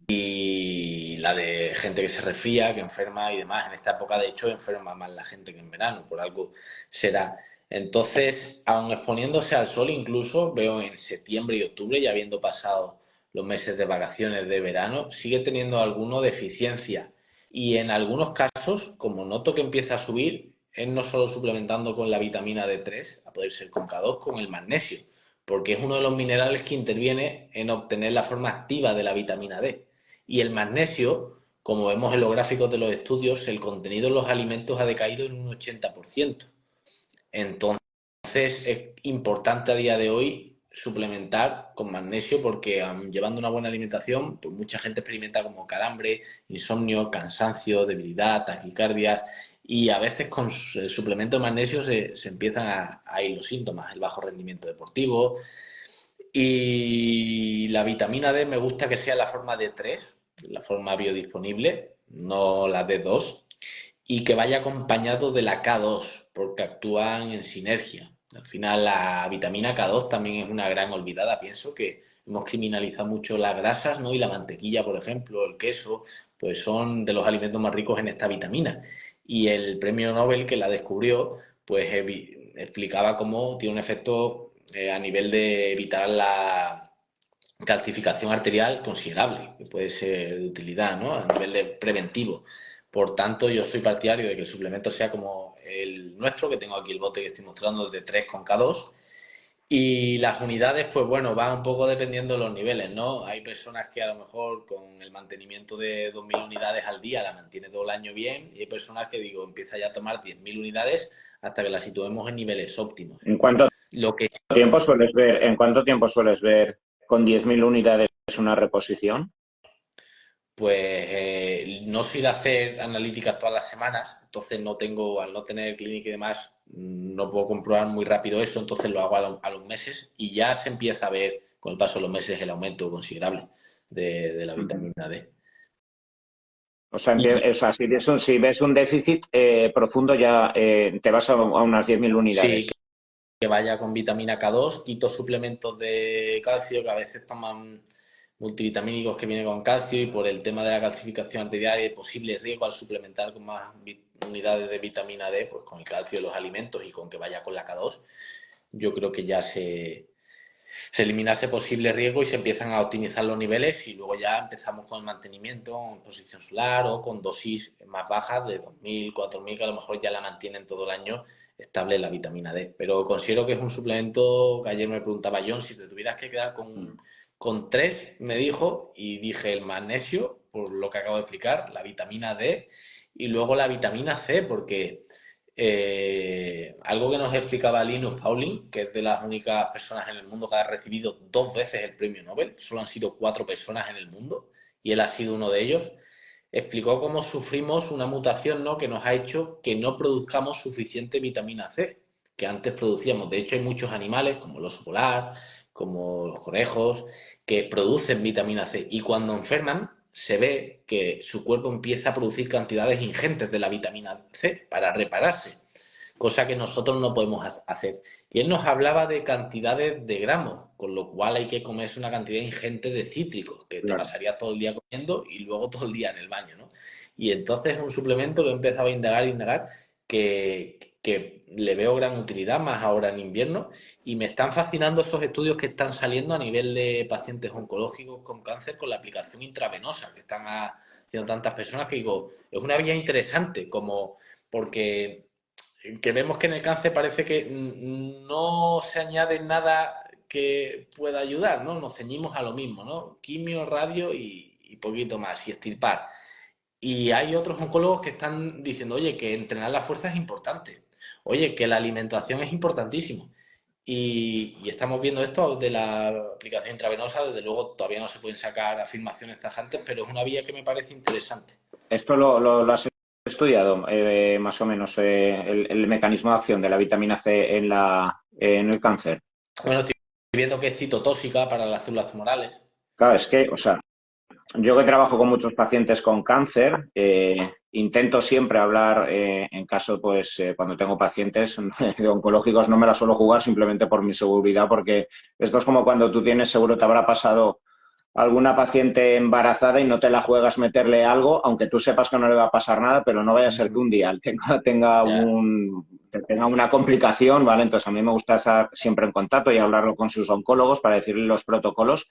y la de gente que se resfría, que enferma y demás. En esta época, de hecho, enferma más la gente que en verano, por algo será. Entonces, aun exponiéndose al sol, incluso veo en septiembre y octubre, ya habiendo pasado los meses de vacaciones de verano, sigue teniendo alguno deficiencia. Y en algunos casos, como noto que empieza a subir, es no solo suplementando con la vitamina D3, a poder ser con K2, con el magnesio, porque es uno de los minerales que interviene en obtener la forma activa de la vitamina D. Y el magnesio, como vemos en los gráficos de los estudios, el contenido en los alimentos ha decaído en un 80%. Entonces es importante a día de hoy suplementar con magnesio porque llevando una buena alimentación, pues mucha gente experimenta como calambre, insomnio, cansancio, debilidad, taquicardias y a veces con el suplemento de magnesio se empiezan a ir los síntomas, el bajo rendimiento deportivo, y la vitamina D me gusta que sea la forma D3, la forma biodisponible, no la D2, y que vaya acompañado de la K2, porque actúan en sinergia. Al final la vitamina K2 también es una gran olvidada. Pienso que hemos criminalizado mucho las grasas, ¿no? Y la mantequilla, por ejemplo, el queso, pues son de los alimentos más ricos en esta vitamina. Y el premio Nobel que la descubrió, pues explicaba cómo tiene un efecto a nivel de evitar la calcificación arterial considerable, que puede ser de utilidad, ¿no? A nivel de preventivo. Por tanto, yo soy partidario de que el suplemento sea como el nuestro, que tengo aquí el bote que estoy mostrando de 3 con K2. Y las unidades, pues bueno, van un poco dependiendo de los niveles, ¿no? Hay personas que a lo mejor con el mantenimiento de 2.000 unidades al día la mantiene todo el año bien, y hay personas que digo, empieza ya a tomar 10.000 unidades hasta que la situemos en niveles óptimos. ¿En cuánto Lo que en cuánto tiempo sueles ver con 10.000 unidades una reposición? Pues no soy de hacer analíticas todas las semanas, entonces no tengo, al no tener clínica y demás, no puedo comprobar muy rápido eso, entonces lo hago a los meses y ya se empieza a ver con el paso de los meses el aumento considerable de la vitamina D. O sea, Y si ves un déficit profundo ya te vas a unas 10.000 sí, unidades. que vaya con vitamina K2, quito suplementos de calcio que a veces toman multivitamínicos que vienen con calcio, y por el tema de la calcificación arterial y el posible riesgo al suplementar con más unidades de vitamina D, pues con el calcio de los alimentos y con que vaya con la K2, yo creo que ya se elimina ese posible riesgo y se empiezan a optimizar los niveles, y luego ya empezamos con el mantenimiento en exposición solar o con dosis más bajas de 2.000, 4.000, que a lo mejor ya la mantienen todo el año estable la vitamina D. Pero considero que es un suplemento que ayer me preguntaba John, si te tuvieras que quedar con 3, me dijo, y dije el magnesio, por lo que acabo de explicar, la vitamina D y luego la vitamina C, porque algo que nos explicaba Linus Pauling, que es de las únicas personas en el mundo que ha recibido 2 veces el premio Nobel, solo han sido 4 personas en el mundo y él ha sido uno de ellos, explicó cómo sufrimos una mutación, ¿no?, que nos ha hecho que no produzcamos suficiente vitamina C, que antes producíamos. De hecho, hay muchos animales, como el oso polar, como los conejos, que producen vitamina C, y cuando enferman se ve que su cuerpo empieza a producir cantidades ingentes de la vitamina C para repararse, cosa que nosotros no podemos hacer. Y él nos hablaba de cantidades de gramos, con lo cual hay que comerse una cantidad ingente de cítricos, que te Claro. pasaría todo el día comiendo y luego todo el día en el baño, ¿no? Y entonces es un suplemento que he empezado a indagar, que le veo gran utilidad, más ahora en invierno, y me están fascinando esos estudios que están saliendo a nivel de pacientes oncológicos con cáncer con la aplicación intravenosa, que están haciendo tantas personas, que digo, es una vía interesante, como porque que vemos que en el cáncer parece que no se añade nada que pueda ayudar, ¿no? Nos ceñimos a lo mismo, ¿no? Quimio, radio y poquito más, y extirpar. Y hay otros oncólogos que están diciendo, oye, que entrenar la fuerza es importante, oye, que la alimentación es importantísimo. Y estamos viendo esto de la aplicación intravenosa. Desde luego todavía no se pueden sacar afirmaciones tajantes, pero es una vía que me parece interesante. ¿Esto lo has estudiado más o menos el mecanismo de acción de la vitamina C en el cáncer? Bueno, estoy viendo que es citotóxica para las células tumorales. Claro, es que, o sea, yo que trabajo con muchos pacientes con cáncer, intento siempre hablar, en caso, pues, cuando tengo pacientes de oncológicos, no me la suelo jugar simplemente por mi seguridad, porque esto es como cuando tú tienes, seguro te habrá pasado alguna paciente embarazada y no te la juegas meterle algo, aunque tú sepas que no le va a pasar nada, pero no vaya a ser que un día Ya. tenga una complicación, ¿vale? Entonces a mí me gusta estar siempre en contacto y hablarlo con sus oncólogos para decirle los protocolos,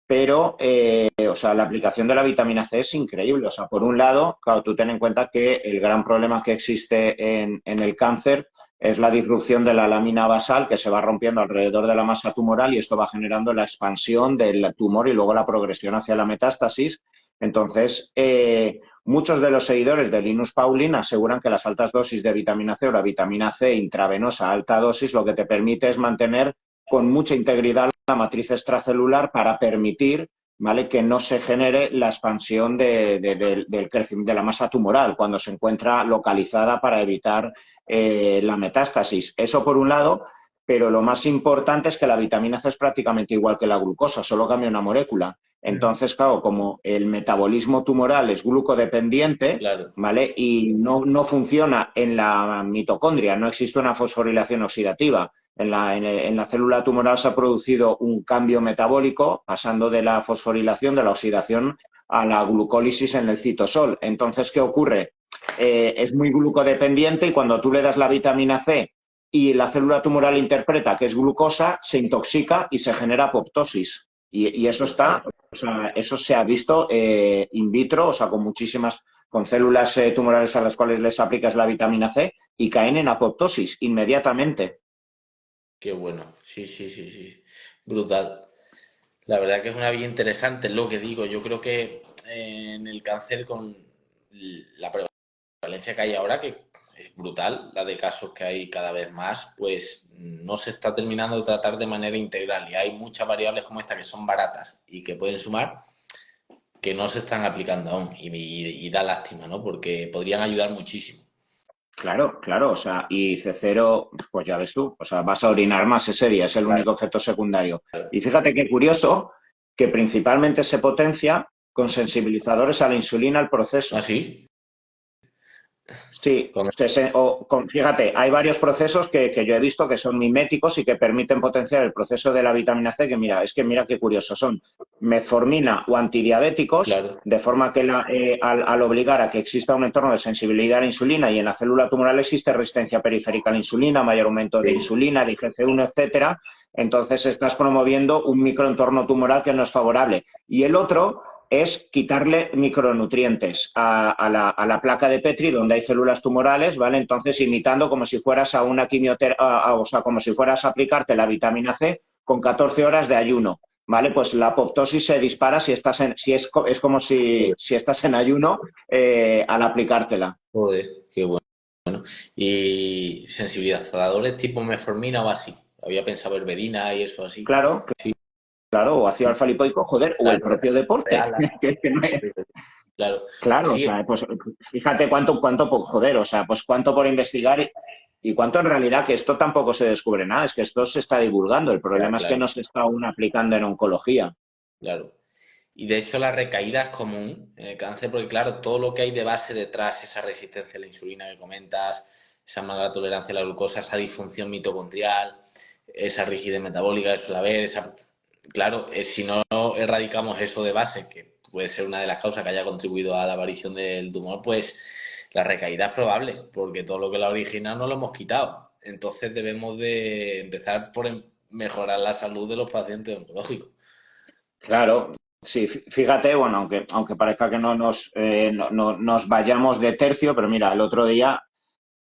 pero, o sea, la aplicación de la vitamina C es increíble. O sea, por un lado, claro, tú ten en cuenta que el gran problema que existe en el cáncer es la disrupción de la lámina basal, que se va rompiendo alrededor de la masa tumoral, y esto va generando la expansión del tumor y luego la progresión hacia la metástasis. Entonces, muchos de los seguidores de Linus Pauling aseguran que las altas dosis de vitamina C o la vitamina C intravenosa a alta dosis lo que te permite es mantener con mucha integridad la matriz extracelular para permitir, ¿vale?, que no se genere la expansión del crecimiento de la masa tumoral cuando se encuentra localizada, para evitar la metástasis. Eso por un lado, pero lo más importante es que la vitamina C es prácticamente igual que la glucosa, solo cambia una molécula. Entonces, claro, como el metabolismo tumoral es glucodependiente, Claro. ¿vale?, y no funciona en la mitocondria, no existe una fosforilación oxidativa. En la célula tumoral se ha producido un cambio metabólico, pasando de la fosforilación, de la oxidación, a la glucólisis en el citosol. Entonces, ¿qué ocurre? Es muy glucodependiente, y cuando tú le das la vitamina C y la célula tumoral interpreta que es glucosa, se intoxica y se genera apoptosis. Y eso está, o sea, eso se ha visto in vitro, o sea, con células tumorales a las cuales les aplicas la vitamina C y caen en apoptosis inmediatamente. Qué bueno. Sí, sí, sí, sí. Brutal. La verdad que es una vía interesante, es lo que digo. Yo creo que en el cáncer con la prevalencia que hay ahora, que es brutal, la de casos que hay cada vez más, pues no se está terminando de tratar de manera integral. Y hay muchas variables como esta que son baratas y que pueden sumar que no se están aplicando aún. Y da lástima, ¿no? Porque podrían ayudar muchísimo. Claro, claro, o sea, y C0, pues ya ves tú, o sea, vas a orinar más ese día, es el Claro. único efecto secundario. Y fíjate qué curioso que principalmente se potencia con sensibilizadores a la insulina al proceso. ¿Ah, sí? Sí, Con- fíjate, hay varios procesos que yo he visto que son miméticos y que permiten potenciar el proceso de la vitamina C, que mira, es que mira qué curioso, son metformina o antidiabéticos, Claro. de forma que al obligar a que exista un entorno de sensibilidad a la insulina y en la célula tumoral existe resistencia periférica a la insulina, mayor aumento de Sí. insulina, de IGF-1, etcétera, entonces estás promoviendo un microentorno tumoral que no es favorable. Y el otro es quitarle micronutrientes a la placa de Petri donde hay células tumorales, ¿vale? Entonces, imitando como si fueras a una quimioterapia, o sea, como si fueras a aplicarte la vitamina C con 14 horas de ayuno, ¿vale? Pues la apoptosis se dispara si estás es como si estás en ayuno al aplicártela. Joder, qué bueno. Y sensibilizadores tipo metformina o así. Había pensado herbedina y eso así. Claro, claro, o ácido alfa lipoico, joder, o el Claro, propio deporte. real. Que no es- Claro. Claro, o Sí, sea, pues fíjate cuánto por joder, o sea, pues cuánto por investigar y cuánto en realidad que esto tampoco se descubre nada, es que esto se está divulgando. El ya, problema es que claro, no se está aún aplicando en oncología. claro. Y de hecho la recaída es común en el cáncer porque claro, todo lo que hay de base detrás, esa resistencia a la insulina que comentas, esa mala tolerancia a la glucosa, esa disfunción mitocondrial, esa rigidez metabólica que suele haber, claro, si no erradicamos eso de base, que puede ser una de las causas que haya contribuido a la aparición del tumor, pues la recaída es probable, porque todo lo que la origina no lo hemos quitado. Entonces debemos de empezar por mejorar la salud de los pacientes oncológicos. Claro, sí, fíjate, bueno, aunque parezca que nos vayamos de tercio, pero mira, el otro día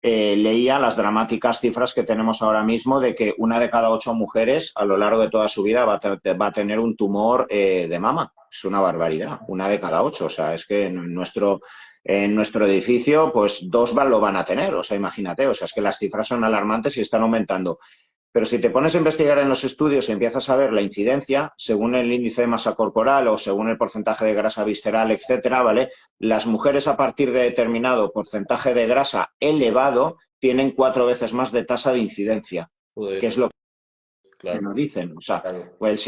leía las dramáticas cifras que tenemos ahora mismo de que una de cada 8 mujeres a lo largo de toda su vida va a tener un tumor de mama. Es una barbaridad, una de cada 8. O sea, es que en nuestro edificio, pues 2 lo van a tener. O sea, imagínate, o sea, es que las cifras son alarmantes y están aumentando. Pero si te pones a investigar en los estudios y empiezas a ver la incidencia, según el índice de masa corporal o según el porcentaje de grasa visceral, etcétera, ¿vale? Las mujeres a partir de determinado porcentaje de grasa elevado tienen 4 veces más de tasa de incidencia, que es Joder, lo que claro, nos dicen. O sea, claro. pues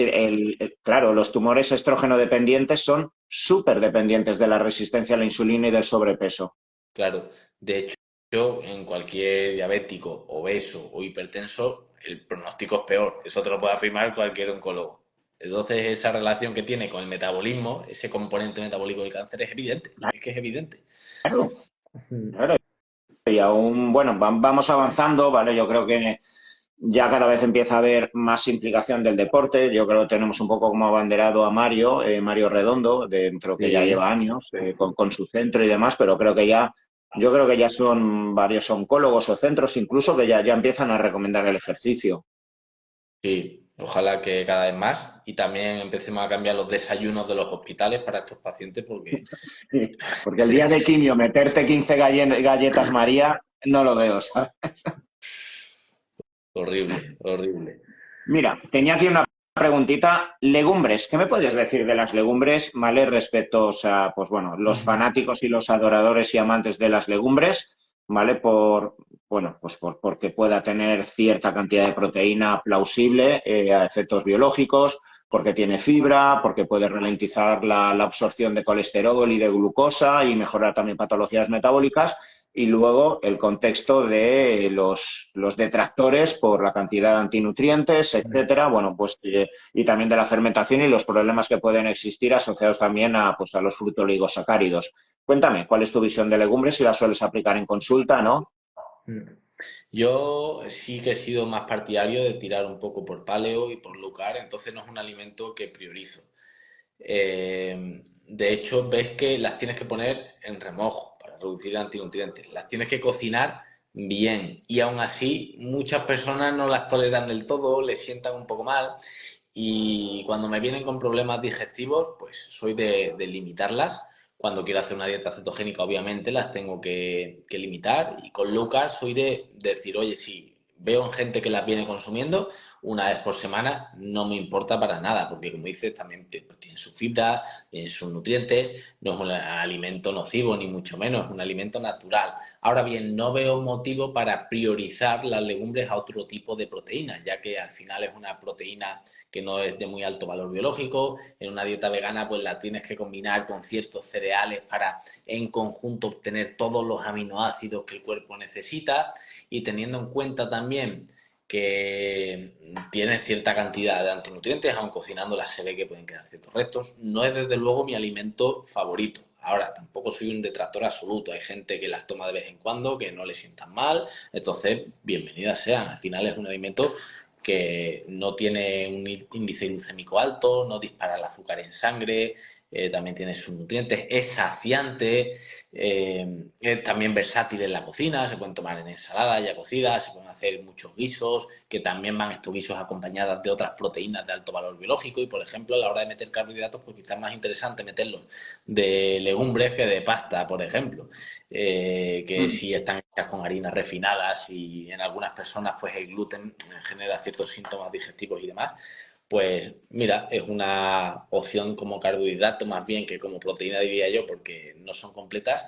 claro, los tumores estrógeno dependientes son súper dependientes de la resistencia a la insulina y del sobrepeso. Claro, de hecho, en cualquier diabético, obeso o hipertenso, el pronóstico es peor. Eso te lo puede afirmar cualquier oncólogo. Entonces, esa relación que tiene con el metabolismo, ese componente metabólico del cáncer es evidente. Es que es evidente. Claro, claro. Y aún, bueno, vamos avanzando, ¿vale? Yo creo que ya cada vez empieza a haber más implicación del deporte. Yo creo que tenemos un poco como abanderado a Mario, Mario Redondo, dentro que ya Sí, lleva años con su centro y demás, pero yo creo que ya son varios oncólogos o centros incluso que ya empiezan a recomendar el ejercicio. sí. Ojalá que cada vez más. Y también empecemos a cambiar los desayunos de los hospitales para estos pacientes porque Sí, porque el día de quimio meterte 15 galletas María, no lo veo, ¿sabes? horrible, horrible. Mira, tenía aquí una preguntita. Legumbres, ¿qué me puedes decir de las legumbres, ¿vale? Respecto a, pues bueno, los fanáticos y los adoradores y amantes de las legumbres, ¿vale? Bueno, pues porque pueda tener cierta cantidad de proteína plausible a efectos biológicos, porque tiene fibra, porque puede ralentizar la absorción de colesterol y de glucosa y mejorar también patologías metabólicas. Y luego el contexto de los detractores por la cantidad de antinutrientes, etcétera. Bueno, pues y también de la fermentación y los problemas que pueden existir asociados también pues, a los frutoligosacáridos. Cuéntame, ¿cuál es tu visión de legumbres? Si la sueles aplicar en consulta, ¿no? Yo sí que he sido más partidario de tirar un poco por paleo y por low carb, entonces no es un alimento que priorizo. De hecho, ves que las tienes que poner en remojo para reducir antinutrientes. Las tienes que cocinar bien y aún así muchas personas no las toleran del todo, les sientan un poco mal y cuando me vienen con problemas digestivos, pues soy de limitarlas. Cuando quiero hacer una dieta cetogénica, obviamente las tengo que limitar y con low carb soy de decir, oye, si veo en gente que las viene consumiendo, una vez por semana no me importa para nada, porque como dices, también pues, tiene su fibra, tiene sus nutrientes, no es un alimento nocivo ni mucho menos, es un alimento natural. Ahora bien, no veo motivo para priorizar las legumbres a otro tipo de proteínas, ya que al final es una proteína que no es de muy alto valor biológico. En una dieta vegana pues la tienes que combinar con ciertos cereales para en conjunto obtener todos los aminoácidos que el cuerpo necesita y teniendo en cuenta también que tiene cierta cantidad de antinutrientes, aun cocinándolas se ve que pueden quedar ciertos restos. No es desde luego mi alimento favorito. Ahora, tampoco soy un detractor absoluto. Hay gente que las toma de vez en cuando, que no le sientan mal. Entonces, bienvenidas sean. Al final es un alimento que no tiene un índice glucémico alto, no dispara el azúcar en sangre, también tiene sus nutrientes, es saciante, es también versátil en la cocina, se pueden tomar en ensalada ya cocida, se pueden hacer muchos guisos, que también van estos guisos acompañadas de otras proteínas de alto valor biológico y, por ejemplo, a la hora de meter carbohidratos, pues quizás es más interesante meterlos de legumbres que de pasta, por ejemplo, que Mm. si están hechas con harinas refinadas y en algunas personas pues el gluten genera ciertos síntomas digestivos y demás, pues mira, es una opción como carbohidrato más bien que como proteína, diría yo, porque no son completas,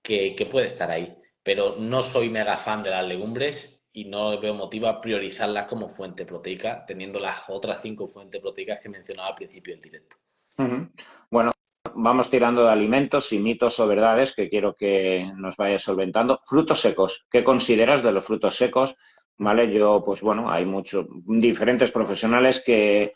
que puede estar ahí. Pero no soy mega fan de las legumbres y no veo motivo a priorizarlas como fuente proteica, teniendo las otras 5 fuentes proteicas que mencionaba al principio del directo. Ujú. Bueno, vamos tirando de alimentos y mitos o verdades que quiero que nos vayas solventando. Frutos secos. ¿Qué consideras de los frutos secos? ¿Vale? Yo, pues bueno, hay muchos, diferentes profesionales que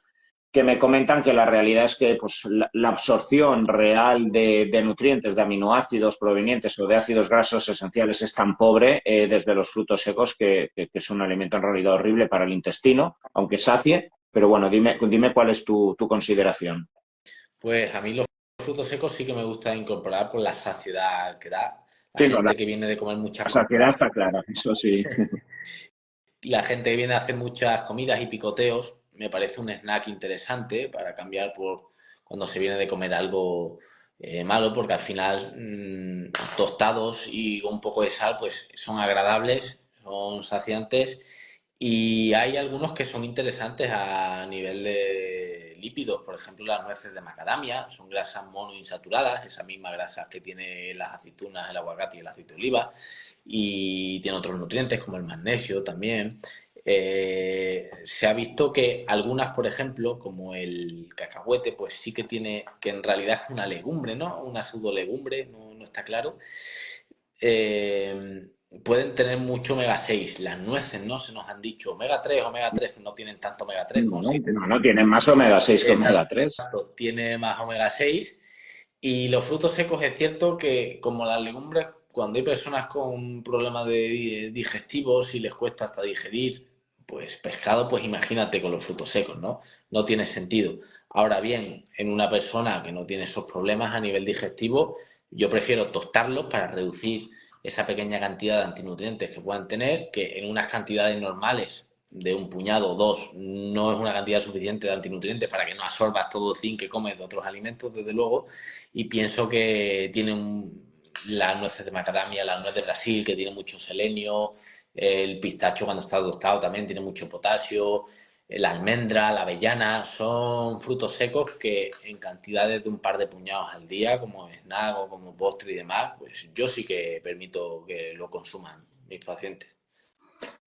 me comentan que la realidad es que pues, la absorción real de nutrientes, de aminoácidos provenientes o de ácidos grasos esenciales es tan pobre desde los frutos secos que es un alimento en realidad horrible para el intestino, aunque sacie. Pero bueno, dime cuál es tu consideración. Pues a mí los frutos secos sí que me gusta incorporar por la saciedad que da. La Sí, no, la gente que viene de comer muchas saciedad está clara, eso sí. La gente que viene a hacer muchas comidas y picoteos, me parece un snack interesante para cambiar por cuando se viene de comer algo malo, porque al final tostados y un poco de sal, pues son agradables, son saciantes y hay algunos que son interesantes a nivel de lípidos, por ejemplo las nueces de macadamia, son grasas monoinsaturadas, esa misma grasa que tiene las aceitunas, el aguacate y el aceite de oliva y tiene otros nutrientes como el magnesio también. Se ha visto que algunas, por ejemplo, como el cacahuete, pues sí que tiene, que en realidad es una legumbre, ¿no? Una pseudolegumbre, no está claro. Eh, Pueden tener mucho omega 6. Las nueces, ¿no? Se nos han dicho omega 3 que no tienen tanto omega 3 como No, si. no, tienen más omega 6 que omega 3. Exacto, tiene más omega 6 y los frutos secos es cierto que como las legumbres, cuando hay personas con problemas de digestivos y les cuesta hasta digerir, pues pescado, pues imagínate con los frutos secos, ¿no? No tiene sentido. Ahora bien, en una persona que no tiene esos problemas a nivel digestivo, yo prefiero tostarlos para reducir esa pequeña cantidad de antinutrientes que puedan tener, que en unas cantidades normales de un puñado o dos no es una cantidad suficiente de antinutrientes para que no absorbas todo el zinc que comes de otros alimentos, desde luego, y pienso que tiene las nueces de macadamia, la nuez de Brasil, que tiene mucho selenio, el pistacho cuando está tostado también tiene mucho potasio, la almendra, la avellana, son frutos secos que en cantidades de un par de puñados al día, como snack o como postre y demás, pues yo sí que permito que lo consuman mis pacientes.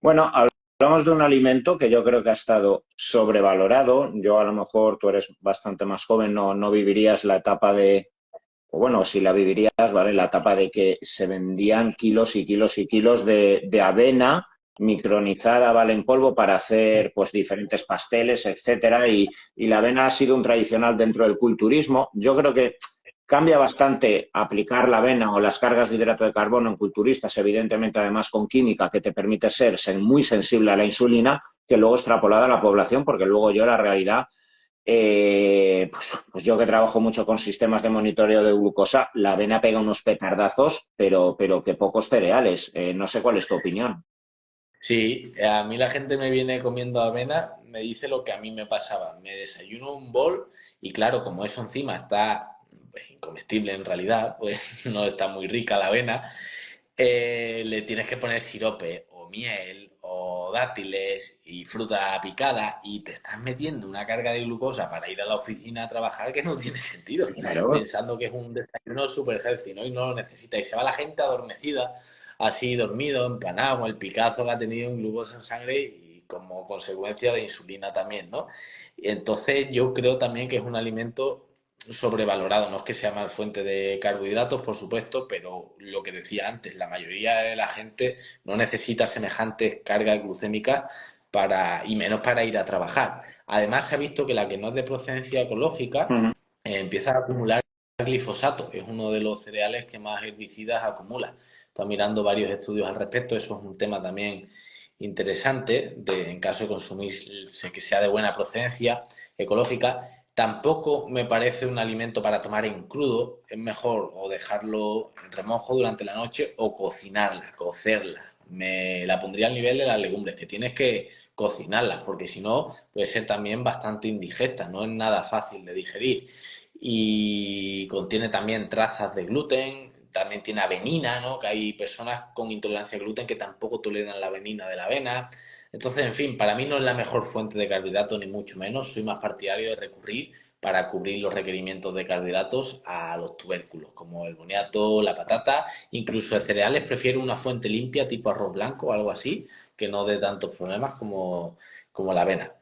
Bueno, hablamos de un alimento que yo creo que ha estado sobrevalorado. Yo a lo mejor, tú eres bastante más joven, no vivirías la etapa de, o bueno, si la vivirías, ¿vale? La etapa de que se vendían kilos y kilos y kilos de avena micronizada, ¿vale? En polvo para hacer pues diferentes pasteles, etcétera. Y la avena ha sido un tradicional dentro del culturismo. Yo creo que Cambia bastante aplicar la avena o las cargas de hidrato de carbono en culturistas, evidentemente además con química que te permite ser muy sensible a la insulina, que luego extrapolada a la población, porque luego yo la realidad, pues yo que trabajo mucho con sistemas de monitoreo de glucosa, la avena pega unos petardazos, pero que pocos cereales. No sé cuál es tu opinión. Sí, a mí la gente me viene comiendo avena, me dice lo que a mí me pasaba. Me desayuno un bol y claro, como eso encima está pues, incomestible en realidad, pues no está muy rica la avena, le tienes que poner sirope o miel o dátiles y fruta picada y te estás metiendo una carga de glucosa para ir a la oficina a trabajar que no tiene sentido, Claro. pensando que es un desayuno super healthy, ¿no? Y no lo necesita. Y se va la gente adormecida así dormido, emplanado, el picazo que ha tenido en glucosa en sangre y como consecuencia de insulina también, ¿no? Y entonces yo creo también que es un alimento sobrevalorado, no es que sea más fuente de carbohidratos, por supuesto, pero lo que decía antes, la mayoría de la gente no necesita semejantes cargas glucémicas y menos para ir a trabajar. Además, se ha visto que la que no es de procedencia ecológica Uh -huh. empieza a acumular glifosato, es uno de los cereales que más herbicidas acumula. Está mirando varios estudios al respecto, eso es un tema también interesante, en caso de consumir que sea de buena procedencia ecológica. Tampoco me parece un alimento para tomar en crudo, es mejor o dejarlo en remojo durante la noche o cocinarla, cocerla. Me la pondría al nivel de las legumbres, que tienes que cocinarlas, porque si no puede ser también bastante indigesta, no es nada fácil de digerir y contiene también trazas de gluten, también tiene avenina, ¿no? Que hay personas con intolerancia al gluten que tampoco toleran la avenina de la avena. Entonces, en fin, para mí no es la mejor fuente de carbohidratos, ni mucho menos. Soy más partidario de recurrir para cubrir los requerimientos de carbohidratos a los tubérculos, como el boniato, la patata, incluso de cereales. Prefiero una fuente limpia, tipo arroz blanco o algo así, que no dé tantos problemas como la avena.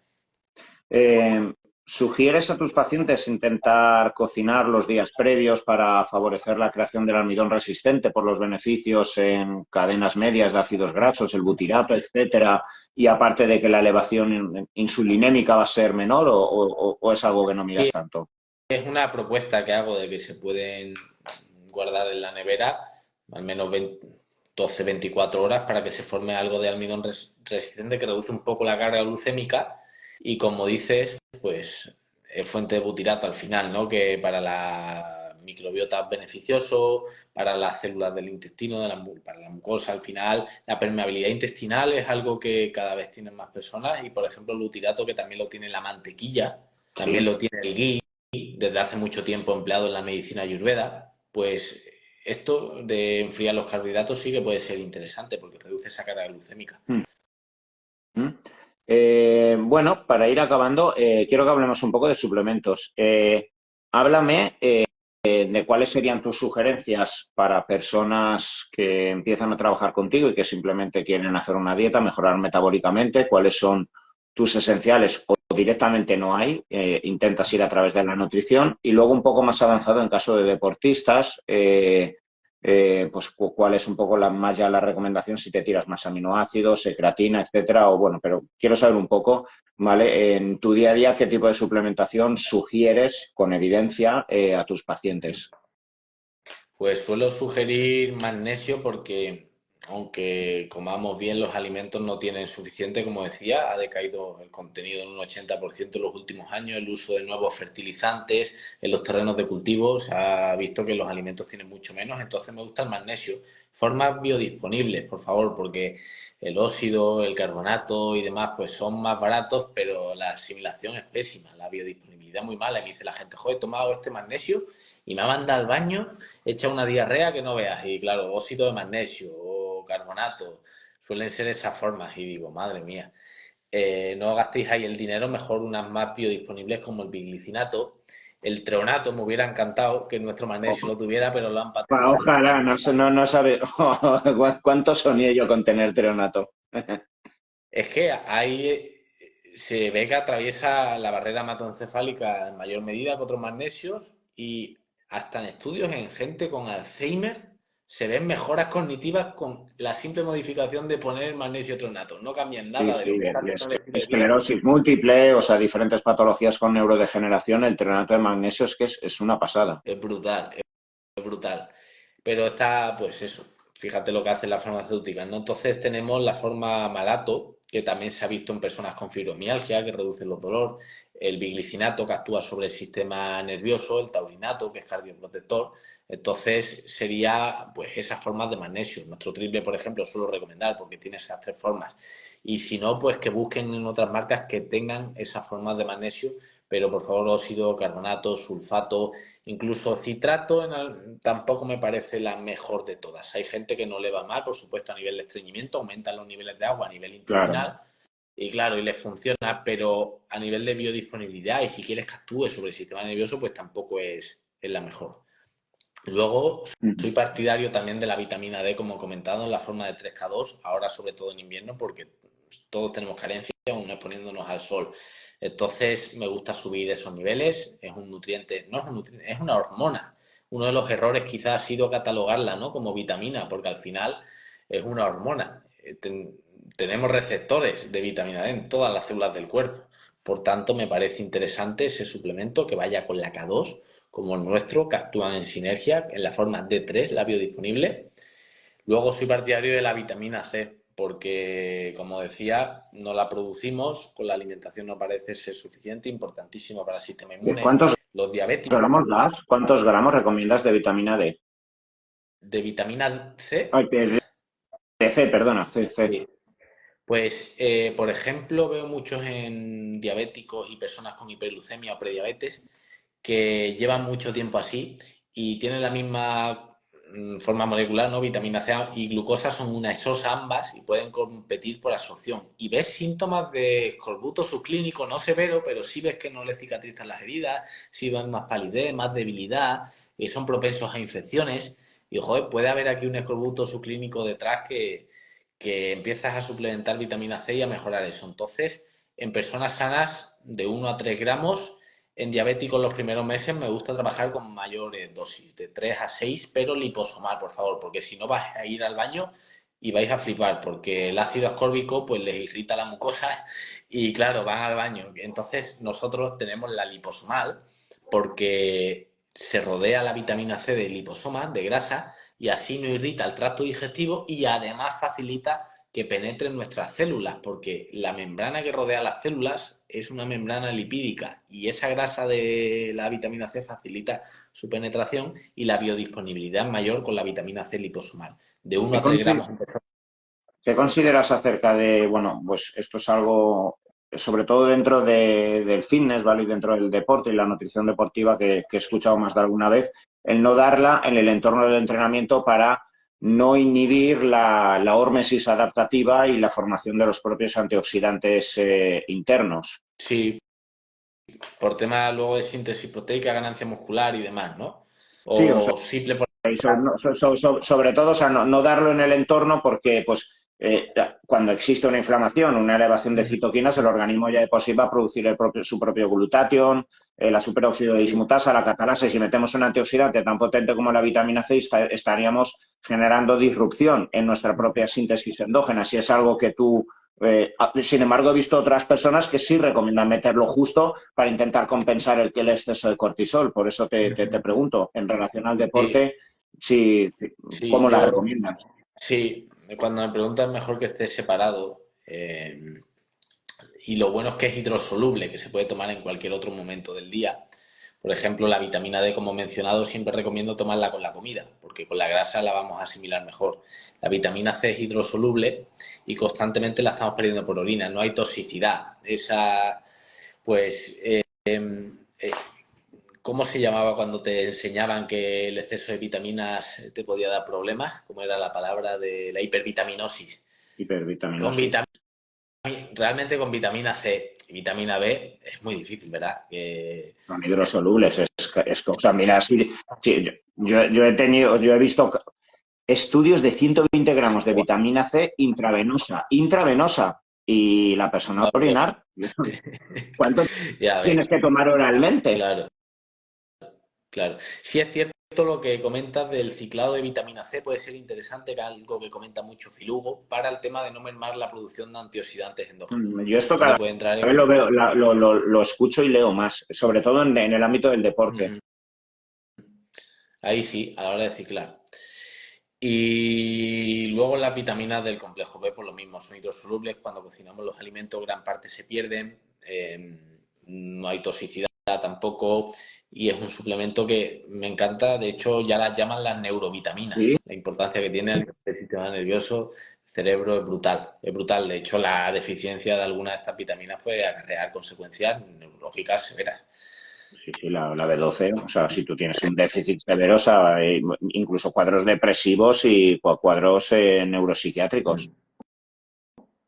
Eh, ¿Sugieres a tus pacientes intentar cocinar los días previos para favorecer la creación del almidón resistente por los beneficios en cadenas medias de ácidos grasos, el butirato, etcétera? Y aparte de que la elevación insulinémica va a ser menor o es algo que no miras tanto. Es una propuesta que hago de que se pueden guardar en la nevera al menos 12, 24 horas para que se forme algo de almidón resistente que reduce un poco la carga glucémica y como dices, pues es fuente de butirato al final, ¿no? Que para la microbiota es beneficioso, para las células del intestino, para la mucosa al final, la permeabilidad intestinal es algo que cada vez tienen más personas y por ejemplo el butirato que también lo tiene la mantequilla, también Sí. lo tiene el ghee, desde hace mucho tiempo empleado en la medicina ayurveda, pues esto de enfriar los carbohidratos sí que puede ser interesante porque reduce esa carga glucémica. Mm. Bueno, para ir acabando, quiero que hablemos un poco de suplementos. Háblame de cuáles serían tus sugerencias para personas que empiezan a trabajar contigo y que simplemente quieren hacer una dieta, mejorar metabólicamente, cuáles son tus esenciales o directamente no hay, intentas ir a través de la nutrición y luego un poco más avanzado en caso de deportistas. Pues cuál es un poco más ya la recomendación si te tiras más aminoácidos, creatina, etcétera, o bueno, pero quiero saber un poco, ¿vale? En tu día a día, ¿qué tipo de suplementación sugieres con evidencia a tus pacientes? Pues suelo sugerir magnesio porque aunque comamos bien, los alimentos no tienen suficiente, como decía, ha decaído el contenido en un 80% en los últimos años, el uso de nuevos fertilizantes en los terrenos de cultivo, se ha visto que los alimentos tienen mucho menos, entonces me gusta el magnesio. Formas biodisponibles, por favor, porque el óxido, el carbonato y demás, pues son más baratos, pero la asimilación es pésima, la biodisponibilidad muy mala. Y me dice la gente, joder, he tomado este magnesio y me ha mandado al baño echa una diarrea que no veas. Y claro, óxido de magnesio o carbonato suelen ser esas formas. Y digo, madre mía, no gastéis ahí el dinero, mejor unas más biodisponibles como el biglicinato. El treonato me hubiera encantado que nuestro magnesio lo tuviera, pero lo han patentado. Ojalá, no sabe cuánto soñé yo con tener treonato. Es que ahí se ve que atraviesa la barrera hematoencefálica en mayor medida que otros magnesios y hasta en estudios en gente con Alzheimer se ven mejoras cognitivas con la simple modificación de poner el magnesio tronato. No cambian nada de Sí, lo que está y haciendo el estilo de vida. esclerosis múltiple, o sea, diferentes patologías con neurodegeneración, el trenato de magnesio es que es una pasada. Es brutal, es brutal. Pero está, pues eso, fíjate lo que hacen las farmacéuticas, ¿no? Entonces tenemos la forma malato, que también se ha visto en personas con fibromialgia, que reduce los dolores, el biglicinato, que actúa sobre el sistema nervioso, el taurinato, que es cardioprotector. Entonces sería, pues, esas formas de magnesio. Nuestro triple, por ejemplo, suelo recomendar porque tiene esas tres formas. Y si no, pues que busquen en otras marcas que tengan esas formas de magnesio, pero por favor óxido, carbonato, sulfato, incluso citrato tampoco me parece la mejor de todas. Hay gente que no le va mal, por supuesto, a nivel de estreñimiento, aumentan los niveles de agua a nivel Claro. intestinal y claro, y les funciona, pero a nivel de biodisponibilidad y si quieres que actúe sobre el sistema nervioso, pues tampoco es la mejor. Luego, soy partidario también de la vitamina D, como he comentado, en la forma de 3K2, ahora sobre todo en invierno, porque todos tenemos carencia, aún exponiéndonos al sol. Entonces, me gusta subir esos niveles. Es un nutriente, no es un nutriente, es una hormona. Uno de los errores quizás ha sido catalogarla, ¿no?, como vitamina, porque al final es una hormona. Tenemos receptores de vitamina D en todas las células del cuerpo. Por tanto, me parece interesante ese suplemento que vaya con la K2 como el nuestro, que actúan en sinergia en la forma D3, la biodisponible. Luego soy partidario de la vitamina C, porque, como decía, no la producimos, con la alimentación no parece ser suficiente, importantísimo para el sistema inmune. ¿Cuántos Los diabéticos gramos das? ¿Cuántos gramos recomiendas de vitamina D? de vitamina C, Ay, de C, perdona, C. pues, por ejemplo, veo muchos en diabéticos y personas con hiperglucemia o prediabetes que llevan mucho tiempo así y tienen la misma forma molecular, ¿no? Vitamina C y glucosa son una sosa ambas y pueden competir por absorción. Y ves síntomas de escorbuto subclínico, no severo, pero sí ves que no le cicatrizan las heridas, sí ves más palidez, más debilidad, y son propensos a infecciones. Y, joder, puede haber aquí un escorbuto subclínico detrás que empiezas a suplementar vitamina C y a mejorar eso. Entonces, en personas sanas, de 1 a 3 gramos. En diabéticos los primeros meses me gusta trabajar con mayores dosis, de 3 a 6, pero liposomal, por favor, porque si no vais a ir al baño y vais a flipar, porque el ácido ascórbico pues les irrita la mucosa y claro, van al baño. Entonces nosotros tenemos la liposomal porque se rodea la vitamina C de liposoma, de grasa, y así no irrita el tracto digestivo y además facilita que penetre en nuestras células, porque la membrana que rodea las células es una membrana lipídica y esa grasa de la vitamina C facilita su penetración y la biodisponibilidad es mayor con la vitamina C liposomal, de 1 a 3 gramos. ¿Qué consideras acerca de, bueno, pues esto es algo, sobre todo dentro del fitness, ¿vale? Y dentro del deporte y la nutrición deportiva que he escuchado más de alguna vez, el no darla en el entorno del entrenamiento para no inhibir la hormesis adaptativa y la formación de los propios antioxidantes internos? Sí, por tema luego de síntesis proteica, ganancia muscular y demás, ¿no? Sí, o sea, O simple por... sobre todo, o sea, no darlo en el entorno porque, pues, cuando existe una inflamación, una elevación de citoquinas, el organismo ya de por sí va a producir su propio glutatión, la superóxido de dismutasa, la catalasa, y si metemos un antioxidante tan potente como la vitamina C, estaríamos generando disrupción en nuestra propia síntesis endógena. Si es algo que tú... sin embargo, he visto otras personas que sí recomiendan meterlo justo para intentar compensar el exceso de cortisol. Por eso te pregunto, en relación al Sí, deporte, si, sí, ¿cómo la yo recomiendas? sí, cuando me preguntan mejor que esté separado. Y lo bueno es que es hidrosoluble, que se puede tomar en cualquier otro momento del día. Por ejemplo, la vitamina D, como he mencionado, siempre recomiendo tomarla con la comida, porque con la grasa la vamos a asimilar mejor. La vitamina C es hidrosoluble y constantemente la estamos perdiendo por orina, no hay toxicidad. Esa, pues, ¿cómo se llamaba cuando te enseñaban que el exceso de vitaminas te podía dar problemas? ¿Cómo era la palabra de la hipervitaminosis? Con Hipervitaminosis. vitamina Realmente con vitamina C y vitamina B es muy difícil, ¿verdad? Son hidrosolubles. O sea, mira, sí, yo he visto estudios de 120 gramos de vitamina C intravenosa, y la persona va a orinar. ¿Cuánto Ya ves, tienes que tomar oralmente? claro, claro. Sí es cierto lo que comentas del ciclado de vitamina C puede ser interesante, que es algo que comenta mucho Filugo, para el tema de no mermar la producción de antioxidantes endógenos. Yo esto Donde cada puede entrar vez lo veo, lo escucho y leo más, sobre todo en el ámbito del deporte. Ahí sí, a la hora de ciclar. Y luego las vitaminas del complejo B, por lo mismo, son hidrosolubles. Cuando cocinamos los alimentos, gran parte se pierden. No hay toxicidad tampoco. Y es un suplemento que me encanta. De hecho, ya las llaman las neurovitaminas. ¿Sí? La importancia que tiene el sistema nervioso, el cerebro es brutal. Es brutal. De hecho, la deficiencia de alguna de estas vitaminas puede acarrear consecuencias neurológicas severas. Sí, la B12, o sea, si tú tienes un déficit severo, o sea, incluso cuadros depresivos y cuadros neuropsiquiátricos.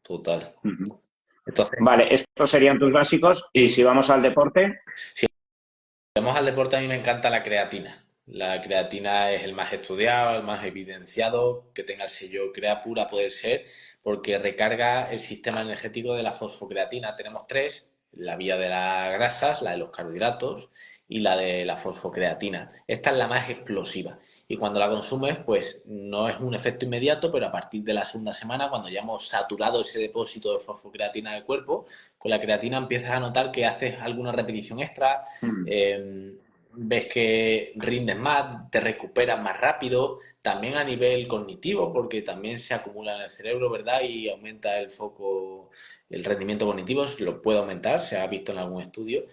Total. Uh-huh. Entonces, Vale, estos serían tus básicos. Y si vamos al deporte. si vamos al deporte, a mí me encanta la creatina. La creatina es el más estudiado, el más evidenciado, que tenga el sello CREA pura poder ser, porque recarga el sistema energético de la fosfocreatina. Tenemos tres: la vía de las grasas, la de los carbohidratos y la de la fosfocreatina. Esta es la más explosiva y cuando la consumes, pues no es un efecto inmediato, pero a partir de la segunda semana, cuando ya hemos saturado ese depósito de fosfocreatina del cuerpo, con la creatina empiezas a notar que haces alguna repetición extra, ves que rindes más, te recuperas más rápido, también a nivel cognitivo, porque también se acumula en el cerebro, ¿verdad? Y aumenta el foco, el rendimiento cognitivo, lo puede aumentar, se ha visto en algún estudio.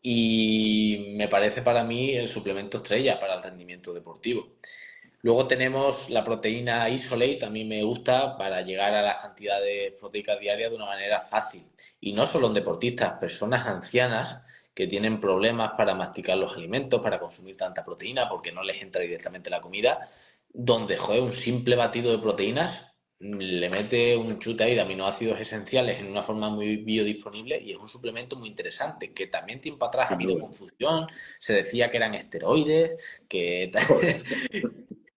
Y me parece para mí el suplemento estrella para el rendimiento deportivo. Luego tenemos la proteína Isolate, a mí me gusta para llegar a las cantidades proteicas diarias de una manera fácil. Y no solo en deportistas, personas ancianas que tienen problemas para masticar los alimentos, para consumir tanta proteína, porque no les entra directamente la comida, donde, joder, un simple batido de proteínas le mete un chute ahí de aminoácidos esenciales en una forma muy biodisponible y es un suplemento muy interesante, que también tiempo atrás ha habido confusión, se decía que eran esteroides, que,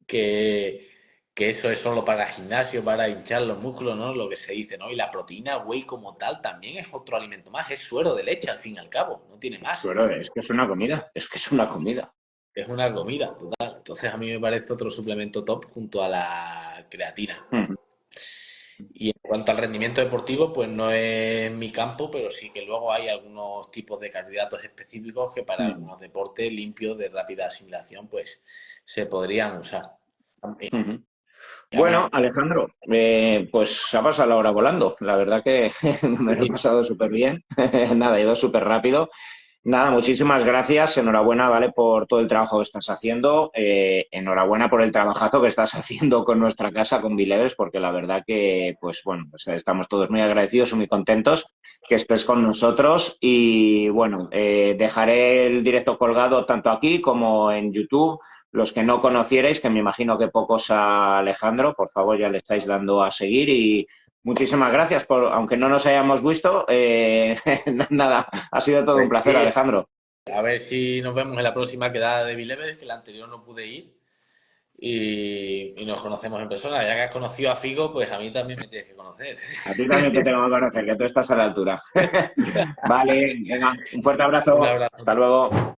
que eso es solo para gimnasio, para hinchar los músculos, ¿no? Lo que se dice, ¿no? Y la proteína whey como tal también es otro alimento más, es suero de leche al fin y al cabo, no tiene más. Suero, es que es una comida, es que es una comida. Es una comida, total. Entonces a mí me parece otro suplemento top junto a la creatina. Y en cuanto al rendimiento deportivo, pues no es mi campo, pero sí que luego hay algunos tipos de carbohidratos específicos que para algunos deportes limpios de rápida asimilación, pues se podrían usar. Bueno, Alejandro, pues ha pasado la hora volando. La verdad que me lo he pasado súper bien. Nada, ha ido súper rápido. Nada, muchísimas gracias. Enhorabuena, ¿vale? Por todo el trabajo que estás haciendo. Enhorabuena por el trabajazo que estás haciendo con nuestra casa, con Bileves, porque la verdad que, pues bueno, pues estamos todos muy agradecidos y muy contentos que estés con nosotros. Y bueno, dejaré el directo colgado tanto aquí como en YouTube. Los que no conocierais, que me imagino que pocos, a Alejandro, por favor, ya le estáis dando a seguir y muchísimas gracias por, aunque no nos hayamos visto, nada, ha sido todo un placer, Alejandro. A ver si nos vemos en la próxima quedada de Bileves, que la anterior no pude ir, y nos conocemos en persona. Ya que has conocido a Figo, pues a mí también me tienes que conocer. A ti también te tengo que conocer, que tú estás a la altura. Vale, venga, un fuerte abrazo. Un abrazo. Hasta luego.